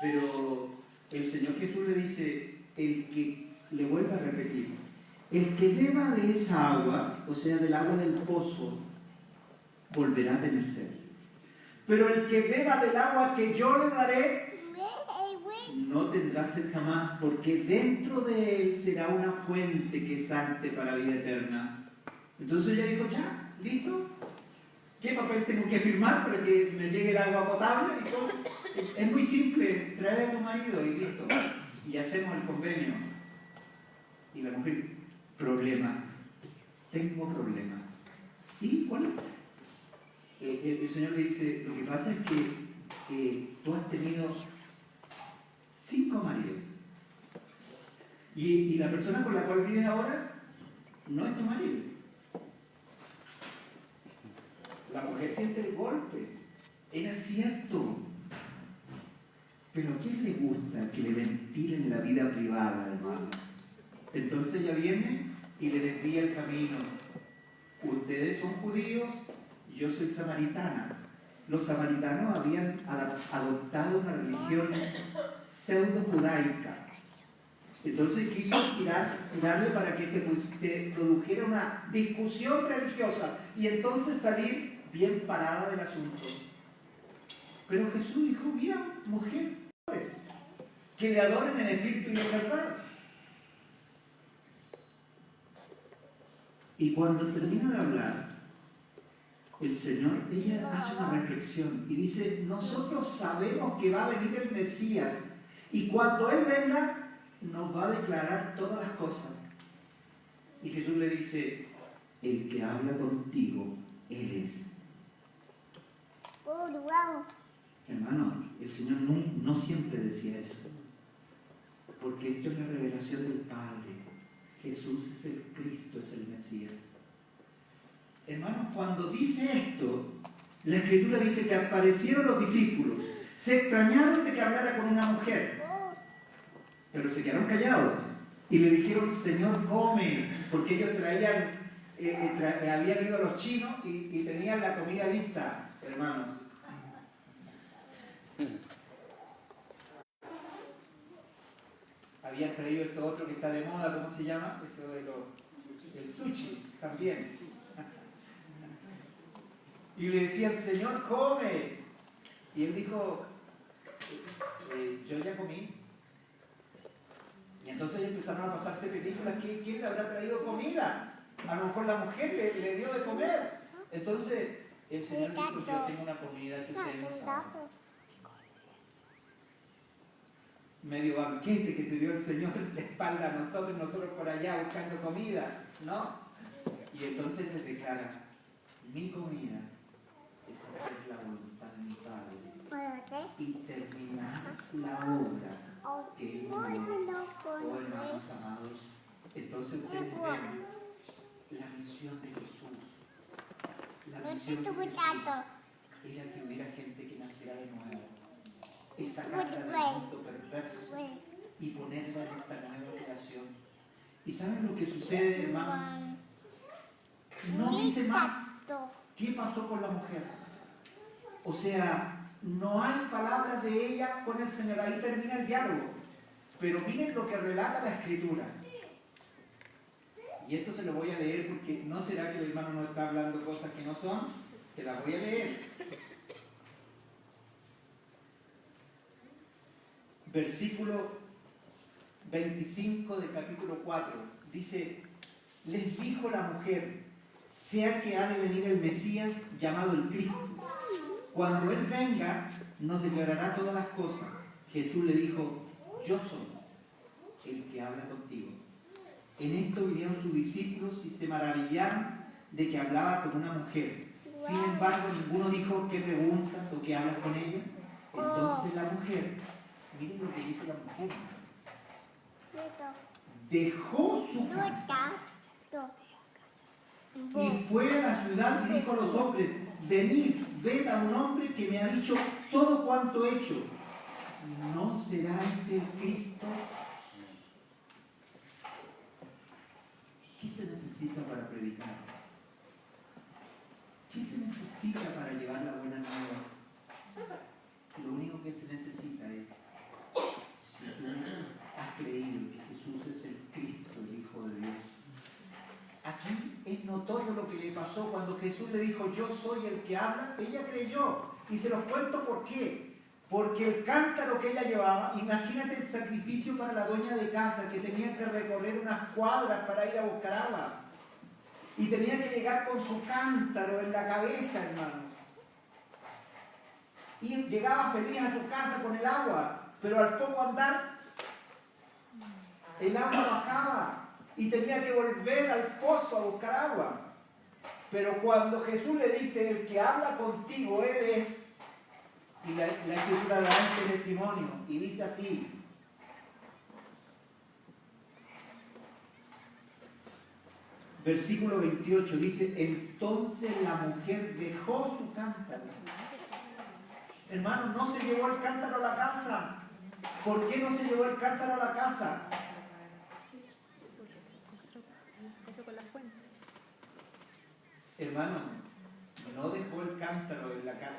Pero el Señor Jesús le dice: el que, le vuelvo a repetir, el que beba de esa agua, o sea, del agua del pozo, volverá a tener sed. Pero el que beba del agua que yo le daré, no tendrá sed jamás, porque dentro de él será una fuente que salte para vida eterna. Entonces ella dijo: ya, listo. ¿Qué papel tengo que firmar para que me llegue el agua potable? Y todo. Es muy simple, trae a tu marido y listo. Y hacemos el convenio. Y la mujer: problema. Tengo problema. ¿Sí? ¿Cuál? El Señor le dice: lo que pasa es que tú has tenido 5 maridos. Y la persona con la cual vives ahora no es tu marido. La mujer siente el golpe. Era cierto. Pero ¿a quién le gusta que le ventilen la vida privada, hermano? Entonces ella viene y le desvía el camino. Ustedes son judíos, yo soy samaritana. Los samaritanos habían adoptado una religión pseudo-judaica. Entonces quiso tirarle para que se produjera una discusión religiosa y entonces salir bien parada del asunto. Pero Jesús dijo: mira, mujer, que le adoren en espíritu y en verdad. Y cuando termina de hablar, el Señor, ella hace una reflexión y dice: nosotros sabemos que va a venir el Mesías y cuando Él venga nos va a declarar todas las cosas. Y Jesús le dice: el que habla contigo, Él es. Hermano, el Señor no siempre decía eso, porque esto es la revelación del Padre. Jesús es el Cristo, es el Mesías. Hermanos, cuando dice esto, La Escritura dice que aparecieron los discípulos, se extrañaron de que hablara con una mujer, pero se quedaron callados y le dijeron, Señor, come, porque ellos traían, habían ido a los chinos y tenían la comida lista, hermanos. Habían traído esto otro que está de moda, ¿cómo se llama? Eso de el sushi, también. Y le decían, Señor, come. Y él dijo, yo ya comí. Y entonces ellos empezaron a pasarse películas. ¿Quién le habrá traído comida? A lo mejor la mujer le dio de comer. Entonces el Señor dijo, yo tengo una comida que ustedes no saben. Medio banquete que te dio el Señor en la espalda a nosotros por allá buscando comida, ¿no? Y entonces les declara, mi comida es hacer la voluntad de mi Padre y terminar la obra que Él me dio. Oh, hermanos amados, entonces ustedes ven la misión de Jesús. La misión de Jesús era que hubiera gente que naciera de nuevo. Es sacarla del mundo perverso y ponerla en esta nueva creación. ¿Y saben lo que sucede, hermano? No dice más qué pasó con la mujer. O sea, no hay palabras de ella con el Señor. Ahí termina el diálogo. Pero miren lo que relata la Escritura. Y esto se lo voy a leer porque no será que el hermano no está hablando cosas que no son. Se las voy a leer. Versículo 25 del capítulo 4, dice, les dijo la mujer, sea que ha de venir el Mesías llamado el Cristo. Cuando Él venga, nos declarará todas las cosas. Jesús le dijo, yo soy el que habla contigo. En esto vinieron sus discípulos y se maravillaron de que hablaba con una mujer. Sin embargo, ninguno dijo, ¿qué preguntas o qué hablas con ella? Entonces la mujer, miren lo que dice la mujer. Dejó su casa y fue a la ciudad y dijo a los hombres, venid, ved a un hombre que me ha dicho todo cuanto he hecho. ¿No será este el Cristo? ¿Qué se necesita para predicar? ¿Qué se necesita para llevar la buena nueva? Lo único que se necesita es, si tú has creído que Jesús es el Cristo, el Hijo de Dios. Aquí es notorio lo que le pasó cuando Jesús le dijo, yo soy el que habla. Ella creyó. Y se los cuento por qué. Porque el cántaro que ella llevaba, imagínate el sacrificio para la dueña de casa, que tenía que recorrer unas cuadras para ir a buscar agua. Y tenía que llegar con su cántaro en la cabeza, hermano. Y llegaba feliz a su casa con el agua, pero al poco andar, el agua bajaba y tenía que volver al pozo a buscar agua. Pero cuando Jesús le dice, el que habla contigo, Él es, y la Escritura da este testimonio, y dice así, versículo 28, dice, entonces la mujer dejó su cántaro. Hermano, no se llevó el cántaro a la casa. ¿Por qué no se llevó el cántaro a la casa? Hermano, no dejó el cántaro en la casa,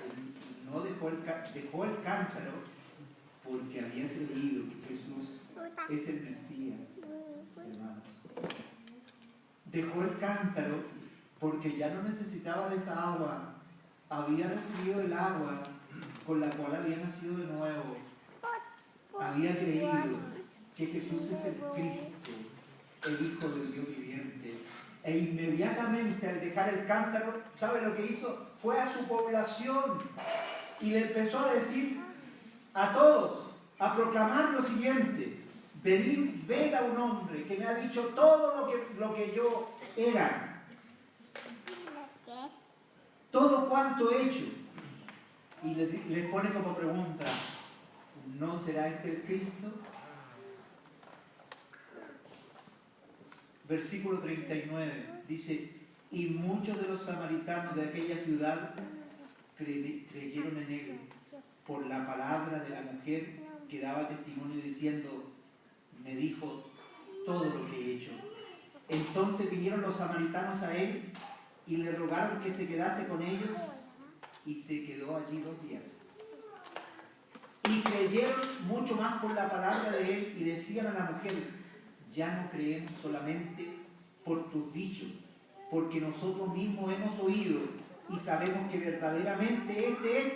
dejó el cántaro porque había creído que Jesús es el Mesías, hermanos. Dejó el cántaro porque ya no necesitaba de esa agua, había recibido el agua con la cual había nacido de nuevo. Había creído que Jesús es el Cristo, el Hijo del Dios viviente. E inmediatamente al dejar el cántaro, ¿sabe lo que hizo? Fue a su población y le empezó a decir a todos, a proclamar lo siguiente: venid, ved a un hombre que me ha dicho todo lo que yo era, todo cuanto he hecho. Y les pone como pregunta, ¿no será este el Cristo? Versículo 39 dice, y muchos de los samaritanos de aquella ciudad creyeron en él por la palabra de la mujer que daba testimonio diciendo, me dijo todo lo que he hecho. Entonces vinieron los samaritanos a él y le rogaron que se quedase con ellos y se quedó allí 2 días. Y creyeron mucho más por la palabra de él y decían a la mujer, ya no creemos solamente por tus dichos, porque nosotros mismos hemos oído y sabemos que verdaderamente este es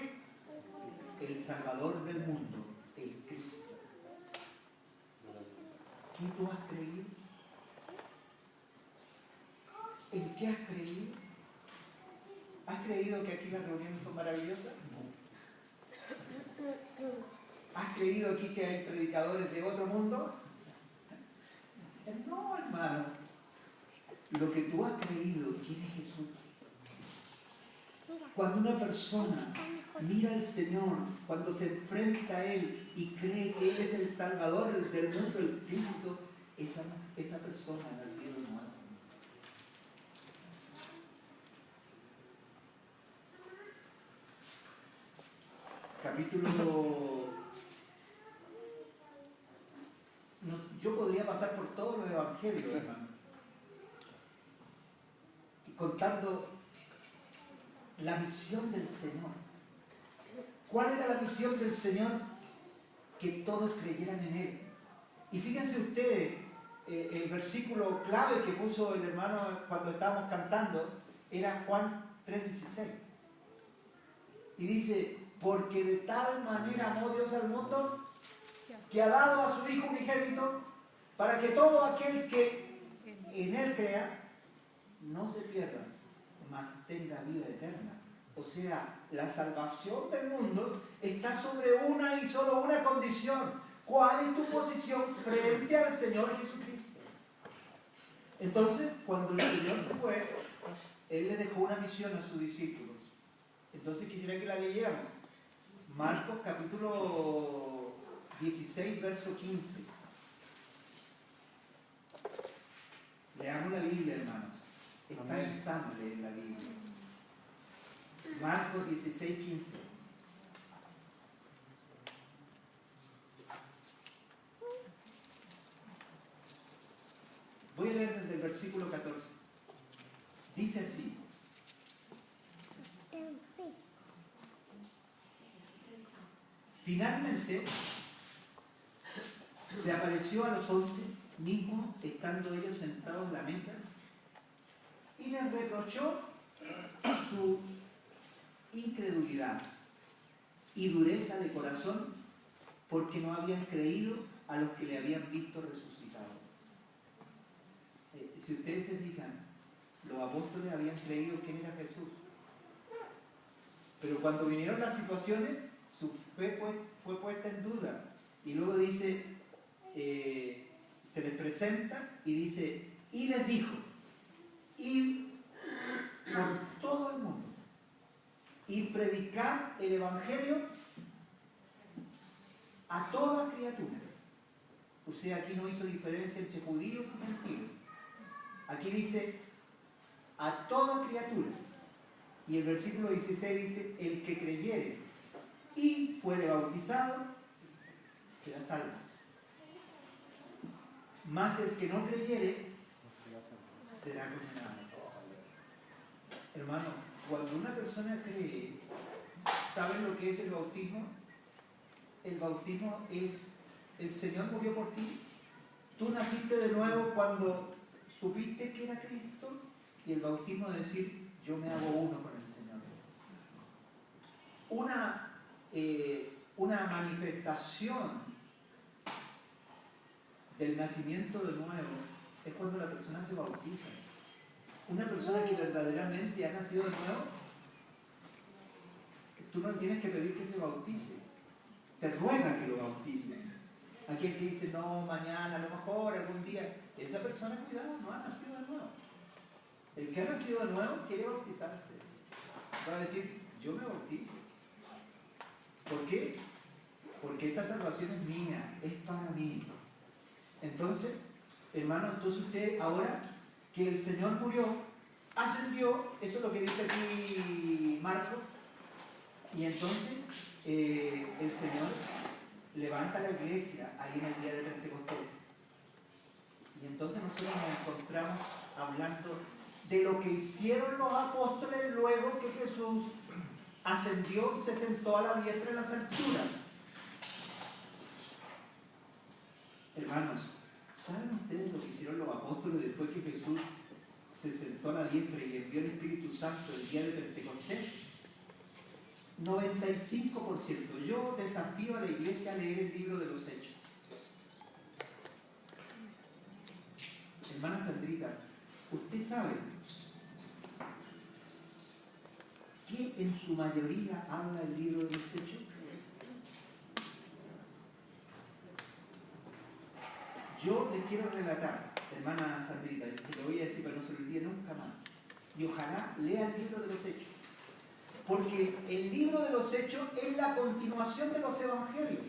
el Salvador del mundo, el Cristo. ¿Qué tú has creído? ¿En qué has creído? ¿Has creído que aquí las reuniones son maravillosas? ¿Has creído aquí que hay predicadores de otro mundo? No, hermano. Lo que tú has creído, ¿quién es Jesús? Cuando una persona mira al Señor, cuando se enfrenta a Él y cree que Él es el Salvador del mundo, el Cristo, esa persona ha nacido de nuevo. Yo podría pasar por todos los evangelios, hermano, y contando la misión del Señor. ¿Cuál era la misión del Señor? Que todos creyeran en Él. Y fíjense ustedes, el versículo clave que puso el hermano cuando estábamos cantando era Juan 3:16. Y dice, porque de tal manera amó Dios al mundo que ha dado a su Hijo unigénito para que todo aquel que en Él crea no se pierda, mas tenga vida eterna. O sea, la salvación del mundo está sobre una y solo una condición. ¿Cuál es tu posición frente al Señor Jesucristo? Entonces, cuando el Señor se fue, Él le dejó una misión a sus discípulos. Entonces quisiera que la leyéramos. Marcos capítulo 16, verso 15. Leamos la Biblia, hermanos. Está en sangre en la Biblia. Marcos 16, 15. Voy a leer desde el versículo 14. Dice así. Finalmente, se apareció a los 11 mismos, estando ellos sentados en la mesa, y les reprochó su incredulidad y dureza de corazón, porque no habían creído a los que le habían visto resucitado. Si ustedes se fijan, los apóstoles habían creído quién era Jesús, pero cuando vinieron las situaciones, su fe fue puesta en duda. Y luego dice, se les presenta y dice, y les dijo, id por todo el mundo y predicar el Evangelio a toda criatura. O sea, aquí no hizo diferencia entre judíos y gentiles. Aquí dice, a toda criatura. Y el versículo 16 dice, el que creyere y fuere bautizado, será salvo. Mas el que no creyere, será condenado. Hermano, cuando una persona cree, ¿saben lo que es el bautismo? El bautismo es, el Señor murió por ti. Tú naciste de nuevo cuando supiste que era Cristo, y el bautismo es decir, yo me hago uno con el Señor. Una manifestación del nacimiento de nuevo es cuando la persona se bautiza. Una persona que verdaderamente ha nacido de nuevo, tú no tienes que pedir que se bautice, te ruega que lo bautice. Aquel que dice, no, mañana, a lo mejor, algún día, esa persona, cuidado, no ha nacido de nuevo. El que ha nacido de nuevo quiere bautizarse. Va a decir, yo me bautizo. ¿Por qué? Porque esta salvación es mía, es para mí. Entonces, hermano, entonces usted ahora que el Señor murió, ascendió, eso es lo que dice aquí Marcos, Y entonces el Señor levanta la iglesia ahí en el día de Pentecostés. Y entonces nosotros nos encontramos hablando de lo que hicieron los apóstoles luego que Jesús ascendió y se sentó a la diestra de las alturas. Hermanos, ¿saben ustedes lo que hicieron los apóstoles después que Jesús se sentó a la diestra y envió el Espíritu Santo el día de Pentecostés? 95%. Yo desafío a la iglesia a leer el libro de los Hechos. Hermana Sandrita, ¿usted sabe qué en su mayoría habla el libro de los Hechos? Yo les quiero relatar, hermana Sandrita, se lo voy a decir para no se lo olvide nunca más. Y ojalá lea el libro de los Hechos. Porque el libro de los Hechos es la continuación de los Evangelios.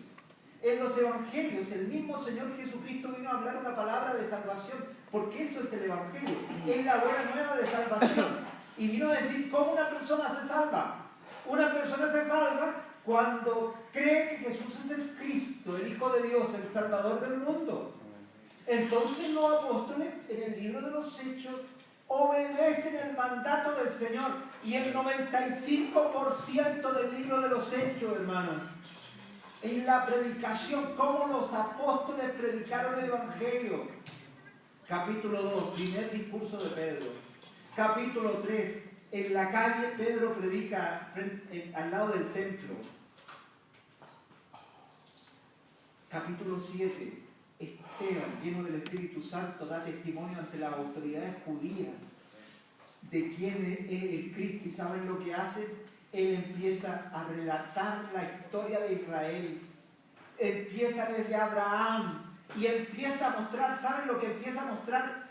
En los Evangelios el mismo Señor Jesucristo vino a hablar una palabra de salvación, porque eso es el Evangelio, es la buena nueva de salvación. Y vino a decir cómo una persona se salva. Una persona se salva cuando cree que Jesús es el Cristo, el Hijo de Dios, el Salvador del mundo. Entonces los apóstoles en el libro de los Hechos obedecen el mandato del Señor. Y el 95% del libro de los Hechos, hermanos, es la predicación, cómo los apóstoles predicaron el Evangelio. Capítulo 2, primer discurso de Pedro. Capítulo 3, en la calle Pedro predica al lado del templo. Capítulo 7, Esteban, lleno del Espíritu Santo, da testimonio ante las autoridades judías de quién es el Cristo. ¿Y saben lo que hace? Él empieza a relatar la historia de Israel. Empieza desde Abraham y empieza a mostrar, ¿saben lo que empieza a mostrar?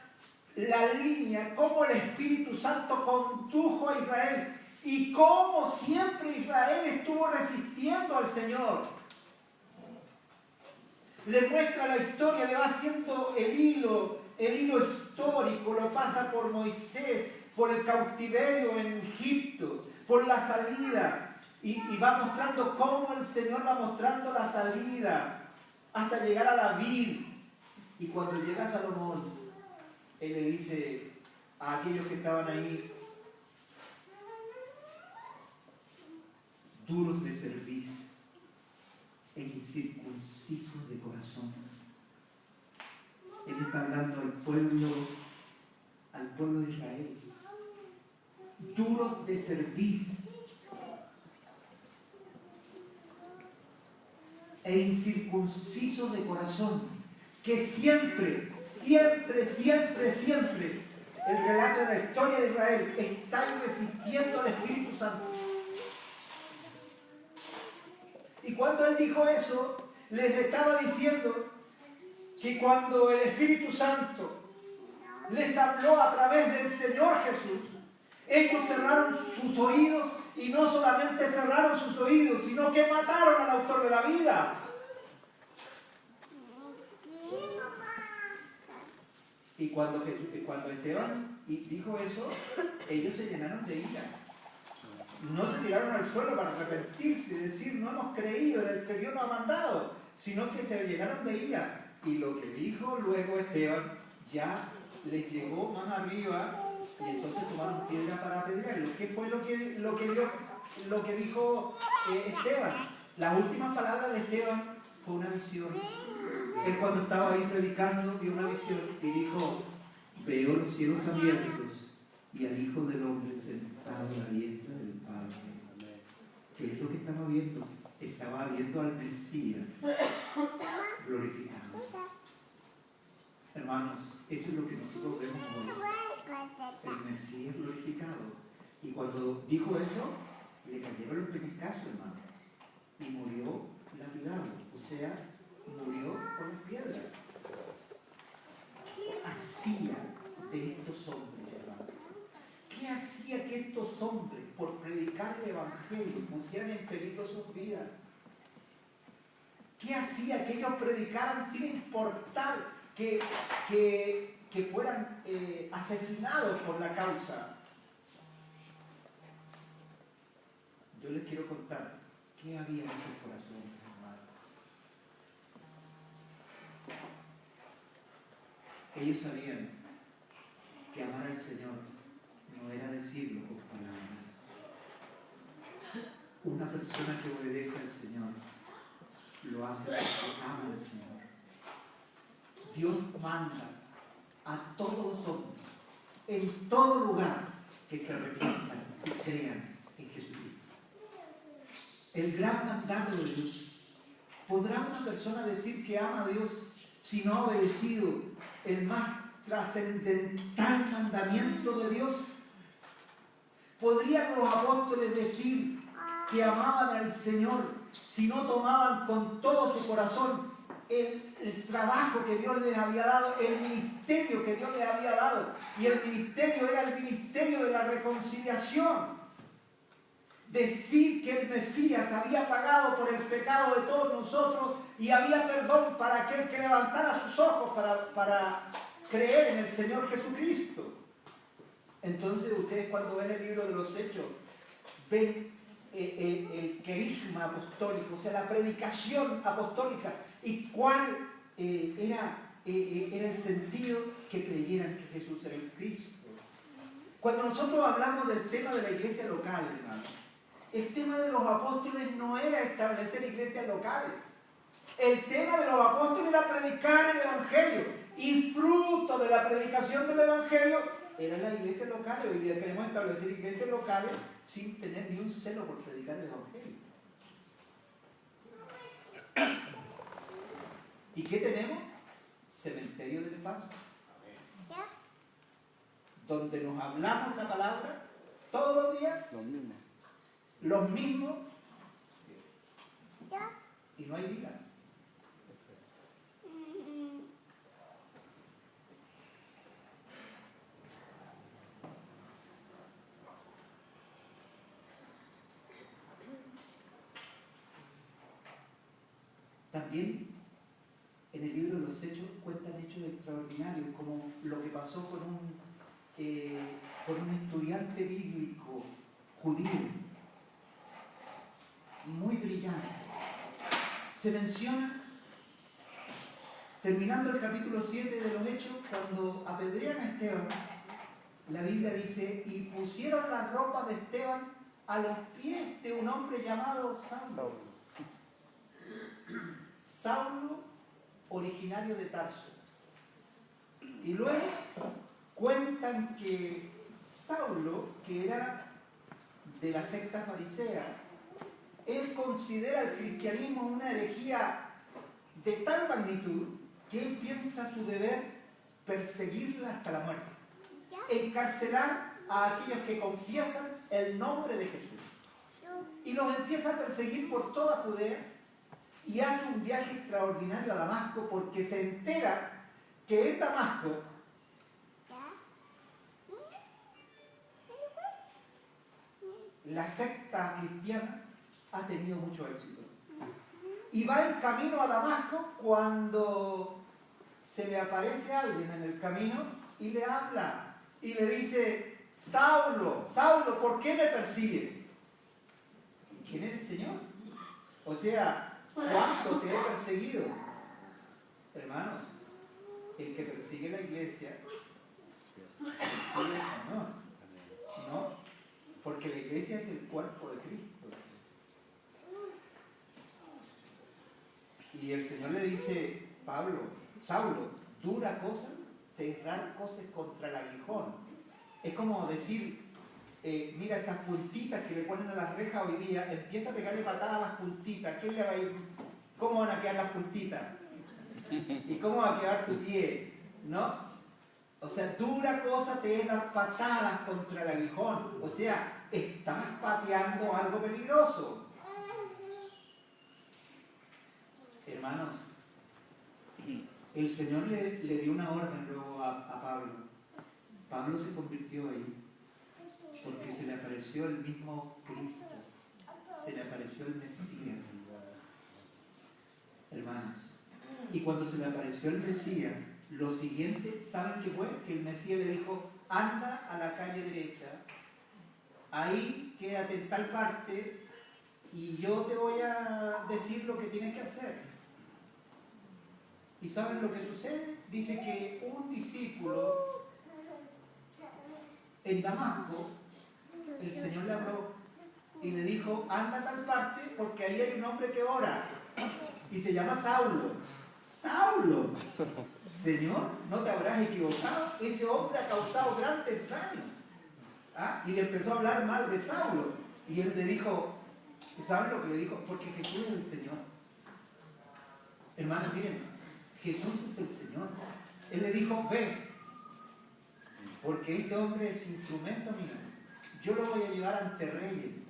La línea, cómo el Espíritu Santo condujo a Israel y cómo siempre Israel estuvo resistiendo al Señor. Le muestra la historia, le va haciendo el hilo histórico, lo pasa por Moisés, por el cautiverio en Egipto, por la salida, y va mostrando cómo el Señor va mostrando la salida hasta llegar a David. Y cuando llega a Salomón, él le dice a aquellos que estaban ahí, duros de cerviz e incircuncisos de corazón. Él está hablando al pueblo de Israel. Duros de cerviz e incircuncisos de corazón, que siempre, el relato de la historia de Israel está resistiendo al Espíritu Santo. Y cuando él dijo eso, les estaba diciendo que cuando el Espíritu Santo les habló a través del Señor Jesús, ellos cerraron sus oídos, y no solamente cerraron sus oídos, sino que mataron al autor de la vida. Y cuando Esteban dijo eso, ellos se llenaron de ira. No se tiraron al suelo para arrepentirse y decir, no hemos creído en el que Dios nos ha mandado, sino que se llenaron de ira. Y lo que dijo luego Esteban ya les llegó más arriba, y entonces tomaron piedra para apedrearlo. ¿Qué fue lo que dijo Esteban? La última palabra de Esteban fue una visión. Él, cuando estaba ahí predicando, vio una visión y dijo: veo los cielos abiertos y al Hijo del Hombre sentado a la diestra del Padre. ¿Qué es lo que estaba viendo? Estaba viendo al Mesías glorificado. Hermanos, eso es lo que nosotros vemos hoy, el Mesías glorificado. Y cuando dijo eso, le cayeron los peñascazos, hermano, y murió lapidado, o sea, murió con las piedras. ¿Qué hacía de estos hombres, hermano? ¿Qué hacía que estos hombres, por predicar el Evangelio, pusieran en peligro sus vidas? ¿Qué hacía que ellos predicaran sin importar que fueran asesinados por la causa? yo les quiero contar qué había en sus corazones, hermanos. Ellos sabían que amar al Señor no era decirlo con palabras. Una persona que obedece al Señor lo hace porque ama al Señor. Dios manda a todos los hombres, en todo lugar, que se arrepientan y crean en Jesucristo. El gran mandato de Dios. ¿Podrá una persona decir que ama a Dios si no ha obedecido el más trascendental mandamiento de Dios? ¿Podrían los apóstoles decir que amaban al Señor si no tomaban con todo su corazón el trabajo que Dios les había dado, el ministerio que Dios les había dado? Y el ministerio era el ministerio de la reconciliación. Decir que el Mesías había pagado por el pecado de todos nosotros y había perdón para aquel que levantara sus ojos para creer en el Señor Jesucristo. Entonces ustedes, cuando ven el libro de los Hechos, ven el querigma apostólico, o sea, la predicación apostólica, y cuál era el sentido: que creyeran que Jesús era el Cristo. Cuando nosotros hablamos del tema de la iglesia local, hermanos, el tema de los apóstoles no era establecer iglesias locales. El tema de los apóstoles era predicar el Evangelio, y fruto de la predicación del Evangelio era la iglesia local. Hoy día queremos establecer iglesias locales sin tener ni un celo por predicar el Evangelio. ¿Y qué tenemos? Cementerio de elefantes, donde nos hablamos la palabra todos los días, los mismos, y no hay vida. También en el libro de los Hechos cuentan hechos extraordinarios, como lo que pasó con un estudiante bíblico judío, muy brillante. Se menciona, terminando el capítulo 7 de los Hechos, cuando apedrean a Esteban, la Biblia dice: y pusieron la ropa de Esteban a los pies de un hombre llamado Saulo. Saulo, originario de Tarso. Y luego cuentan que Saulo, que era de la secta farisea, él considera el cristianismo una herejía de tal magnitud que él piensa su deber perseguirla hasta la muerte, encarcelar a aquellos que confiesan el nombre de Jesús, y los empieza a perseguir por toda Judea, y hace un viaje extraordinario a Damasco, porque se entera que en Damasco la secta cristiana ha tenido mucho éxito. Y va en camino a Damasco cuando se le aparece alguien en el camino y le habla y le dice: Saulo, Saulo, ¿por qué me persigues? ¿Quién es el Señor? O sea, ¿cuánto te he perseguido? Hermanos, el que persigue la iglesia persigue al Señor, ¿no? Porque la iglesia es el cuerpo de Cristo. Y el Señor le dice: Saulo, dura cosa te es dar cosas contra el aguijón. Es como decir, mira esas puntitas que le ponen a las rejas hoy día, empieza a pegarle patadas a las puntitas. ¿Quién le va a ir? ¿Cómo van a quedar las puntitas? ¿Y cómo va a quedar tu pie? ¿No? O sea, dura cosa te es dar patadas contra el aguijón. O sea, estás pateando algo peligroso. Hermanos, el Señor le dio una orden luego a Pablo. Pablo se convirtió ahí porque se le apareció el mismo Cristo, se le apareció el Mesías. Hermanos, y cuando se le apareció el Mesías, lo siguiente, ¿saben qué fue? Que el Mesías le dijo: anda a la calle derecha, ahí quédate en tal parte, y yo te voy a decir lo que tienes que hacer. ¿Y saben lo que sucede? Dice que un discípulo en Damasco, el Señor le habló y le dijo, anda a tal parte porque ahí hay un hombre que ora y se llama Saulo. ¡Saulo! Señor, ¿no te habrás equivocado? Ese hombre ha causado grandes daños. ¿Ah? Y le empezó a hablar mal de Saulo. Y él le dijo, ¿saben lo que le dijo? Porque Jesús es el Señor. Hermanos, miren, Jesús es el Señor. Él le dijo, ve, porque este hombre es instrumento mío. Yo lo voy a llevar ante reyes.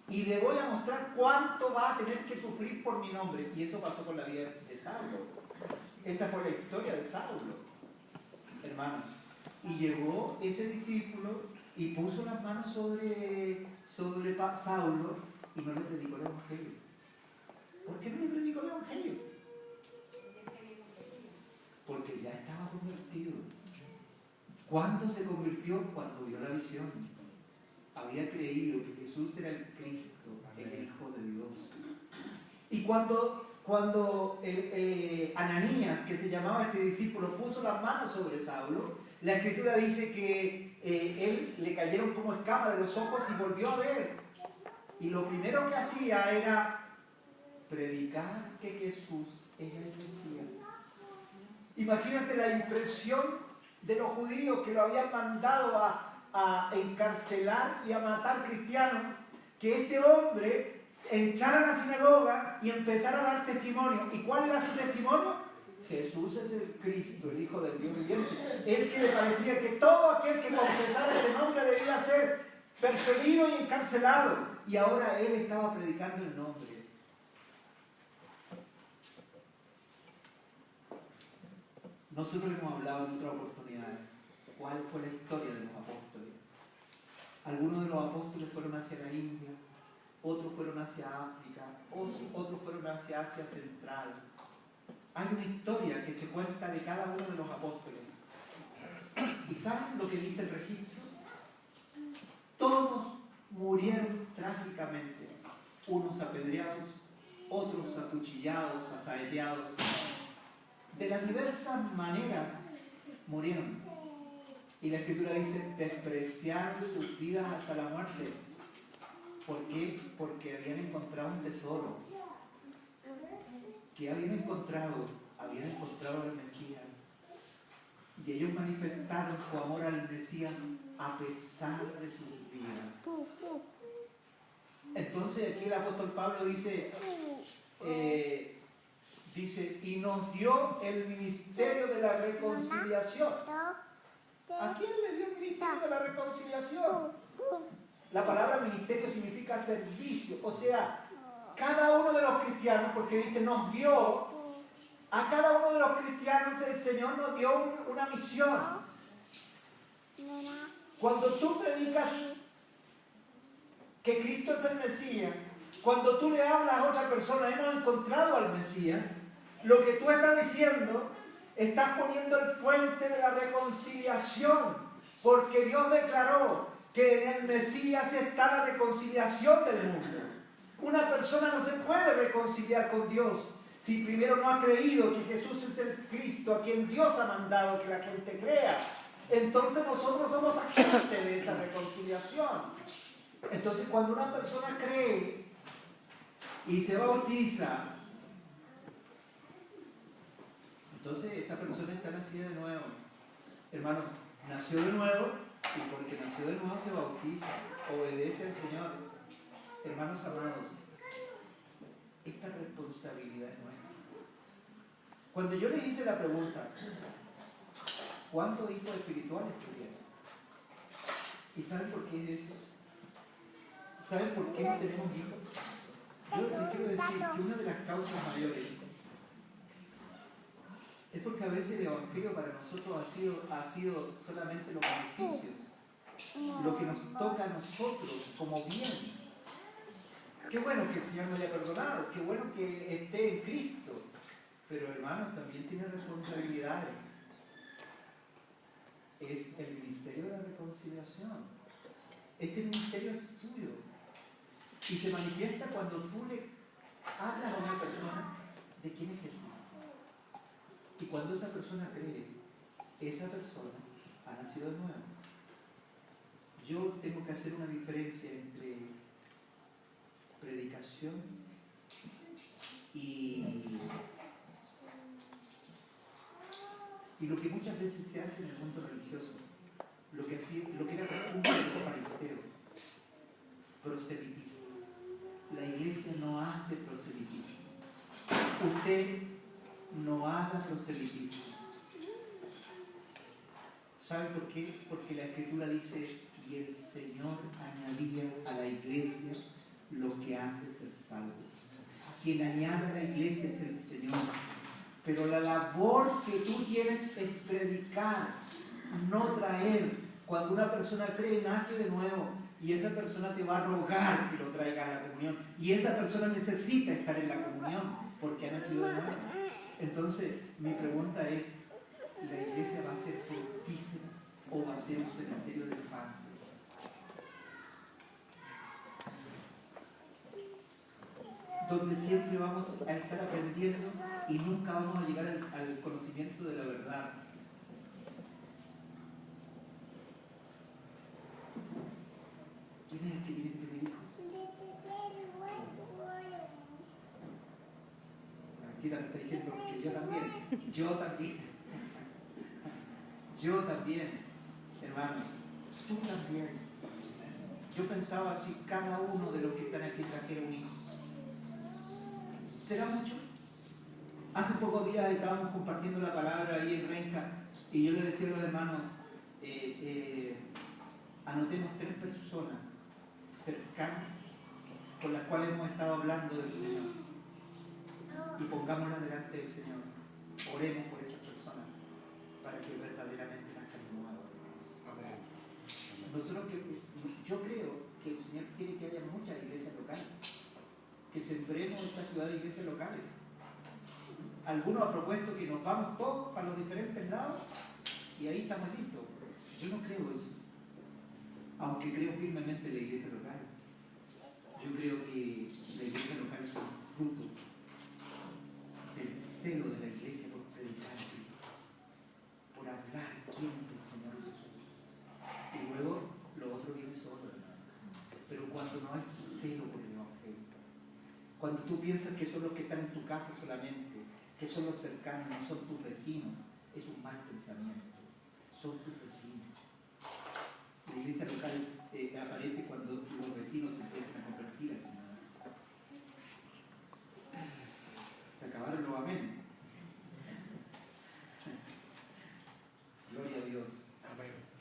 Y le voy a mostrar cuánto va a tener que sufrir por mi nombre. Y eso pasó con la vida de Saulo. Esa fue la historia de Saulo, hermanos. Y llegó ese discípulo y puso las manos sobre Saulo y no le predicó el Evangelio. ¿Por qué no le predicó el Evangelio? Porque ya estaba convertido. ¿Cuándo se convirtió? Cuando vio la visión. Había creído que Jesús era el Cristo, el Hijo de Dios. Y cuando Ananías, que se llamaba este discípulo, puso las manos sobre Saulo, la Escritura dice que él le cayeron como escamas de los ojos y volvió a ver. Y lo primero que hacía era predicar que Jesús era el Mesías. Imagínense la impresión de los judíos que lo habían mandado a encarcelar y a matar cristianos, que este hombre entrara a la sinagoga y empezara a dar testimonio. ¿Y cuál era su testimonio? Jesús es el Cristo, el Hijo del Dios viviente. Él que le parecía que todo aquel que confesara ese nombre debía ser perseguido y encarcelado. Y ahora él estaba predicando el nombre. Nosotros hemos hablado en otras oportunidades cuál fue la historia de los apóstoles. Algunos de los apóstoles fueron hacia la India, otros fueron hacia África, otros fueron hacia Asia Central. Hay una historia que se cuenta de cada uno de los apóstoles. ¿Y saben lo que dice el registro? Todos murieron trágicamente, unos apedreados, otros acuchillados, asaeteados. De las diversas maneras murieron. Y la Escritura dice, despreciaron sus vidas hasta la muerte. ¿Por qué? Porque habían encontrado un tesoro. ¿Qué habían encontrado? Habían encontrado al Mesías. Y ellos manifestaron su amor al Mesías a pesar de sus vidas. Entonces aquí el apóstol Pablo dice, y nos dio el ministerio de la reconciliación. ¿A quién le dio el ministerio de la reconciliación? La palabra ministerio significa servicio, o sea, cada uno de los cristianos, porque dice nos dio, a cada uno de los cristianos el Señor nos dio una misión. Cuando tú predicas que Cristo es el Mesías, cuando tú le hablas a otra persona, hemos encontrado al Mesías, lo que tú estás diciendo, estás poniendo el puente de la reconciliación, porque Dios declaró que en el Mesías está la reconciliación del mundo. Una persona no se puede reconciliar con Dios si primero no ha creído que Jesús es el Cristo a quien Dios ha mandado que la gente crea. Entonces nosotros somos agentes de esa reconciliación. Entonces cuando una persona cree y se bautiza, entonces esa persona está nacida de nuevo. Hermanos, nació de nuevo y porque nació de nuevo se bautiza, obedece al Señor. Hermanos amados, esta responsabilidad es nuestra. Cuando yo les hice la pregunta, ¿cuántos hijos espirituales tuvieron? ¿Y saben por qué es eso? ¿Saben por qué no tenemos hijos? Yo les quiero decir que una de las causas mayores es porque a veces el Evangelio para nosotros ha sido solamente los beneficios, lo que nos toca a nosotros como bien. Qué bueno que el Señor me haya perdonado, qué bueno que esté en Cristo, pero hermanos, también tiene responsabilidades. Es el ministerio de la reconciliación. Este ministerio es tuyo. Y se manifiesta cuando tú le hablas a una persona de quién es Jesús. Y cuando esa persona cree, esa persona ha nacido de nuevo. Yo tengo que hacer una diferencia entre predicación y lo que muchas veces se hace en el mundo religioso, lo que era costumbre de los fariseos, proselitismo. La iglesia no hace proselitismo. Usted no haga proselitismo. ¿Sabe por qué? Porque la Escritura dice, y el Señor añadía a la iglesia lo que han de ser salvos. Quien añade a la iglesia es el Señor. Pero la labor que tú tienes es predicar, no traer. Cuando una persona cree, nace de nuevo, y esa persona te va a rogar que lo traiga a la comunión. Y esa persona necesita estar en la comunión porque ha nacido de nuevo. Entonces, mi pregunta es, ¿la iglesia va a ser fructífera o va a ser un cementerio del pan? Donde siempre vamos a estar aprendiendo y nunca vamos a llegar al conocimiento de la verdad. ¿Quién es el que tiene que tener hijos? Mentira, me está diciendo que yo también. Yo también, hermanos, tú también. Yo pensaba si cada uno de los que están aquí trajera un hijo. ¿Será mucho? Hace pocos días estábamos compartiendo la palabra ahí en Renca y yo le decía a los hermanos, anotemos 3 personas cercanas con las cuales hemos estado hablando del Señor y pongámoslas delante del Señor. Oremos por esas personas para que verdaderamente nazcan de nuevo. Yo creo que el Señor quiere que haya muchas iglesias locales, que sembremos esta ciudad de iglesias locales. Algunos han propuesto que nos vamos todos para los diferentes lados y ahí estamos listos. Yo no creo eso, aunque creo firmemente en la iglesia local. Yo creo que la iglesia local es un fruto del celo de la iglesia por predicar, por hablar quién es el Señor Jesús. Y luego lo otro viene solo, hermano. Pero cuando no hay celo por el Evangelio, cuando tú piensas que son los que están en tu casa solamente, que son los cercanos, no son tus vecinos, es un mal pensamiento. Son tus vecinos. La iglesia local aparece cuando los vecinos se empiezan a convertir al Señor. Se acabaron los amén. Gloria a Dios.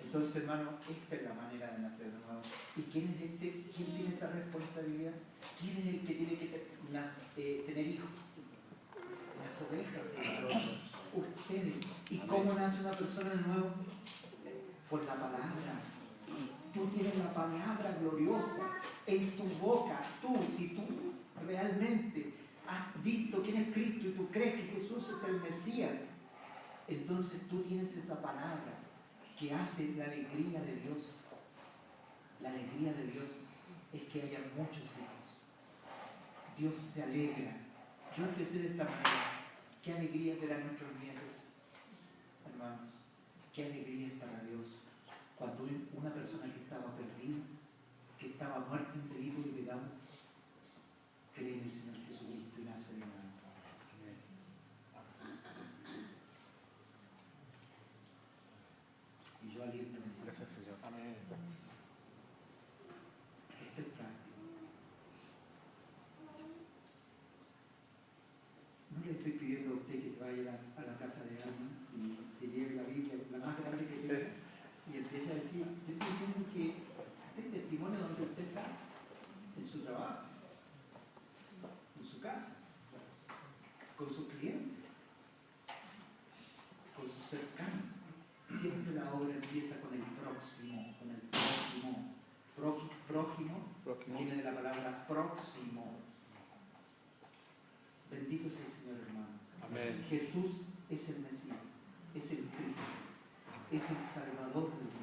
Entonces, hermano, esta es la manera de nacer de nuevo. ¿Y quién es este? ¿Quién tiene esa responsabilidad? ¿Quién es el que tiene que tener hijos? Las ovejas. Ustedes. ¿Y cómo nace una persona de nuevo? Por la palabra. Tú tienes la palabra gloriosa en tu boca. Si tú realmente has visto quién es Cristo y tú crees que Jesús es el Mesías, entonces tú tienes esa palabra que hace la alegría de Dios. La alegría de Dios es que haya muchos hijos. Dios se alegra. Yo empecé de esta manera. Qué alegría ver a nuestros nietos, hermanos. Qué alegría es para Dios cuando una persona que estaba perdida, que estaba muerta en delito y pecado, cree en el Señor Jesucristo y nace de nuevo. Y yo aliento a mis Gracias, Señor. Amén. Esto es práctico. No le estoy pidiendo a usted que se vaya a la casa de alguien y se lleve la Biblia, la más grande que tenga, y empiece a decir, yo estoy diciendo que este es testimonio donde usted está, en su trabajo, en su casa, con sus clientes, con sus cercanos. Siempre la obra empieza con el próximo, prójimo viene de la palabra próximo. Bendito sea el Señor, hermanos. Amén. Jesús es el Mesías, es el Cristo, es el Salvador del mundo.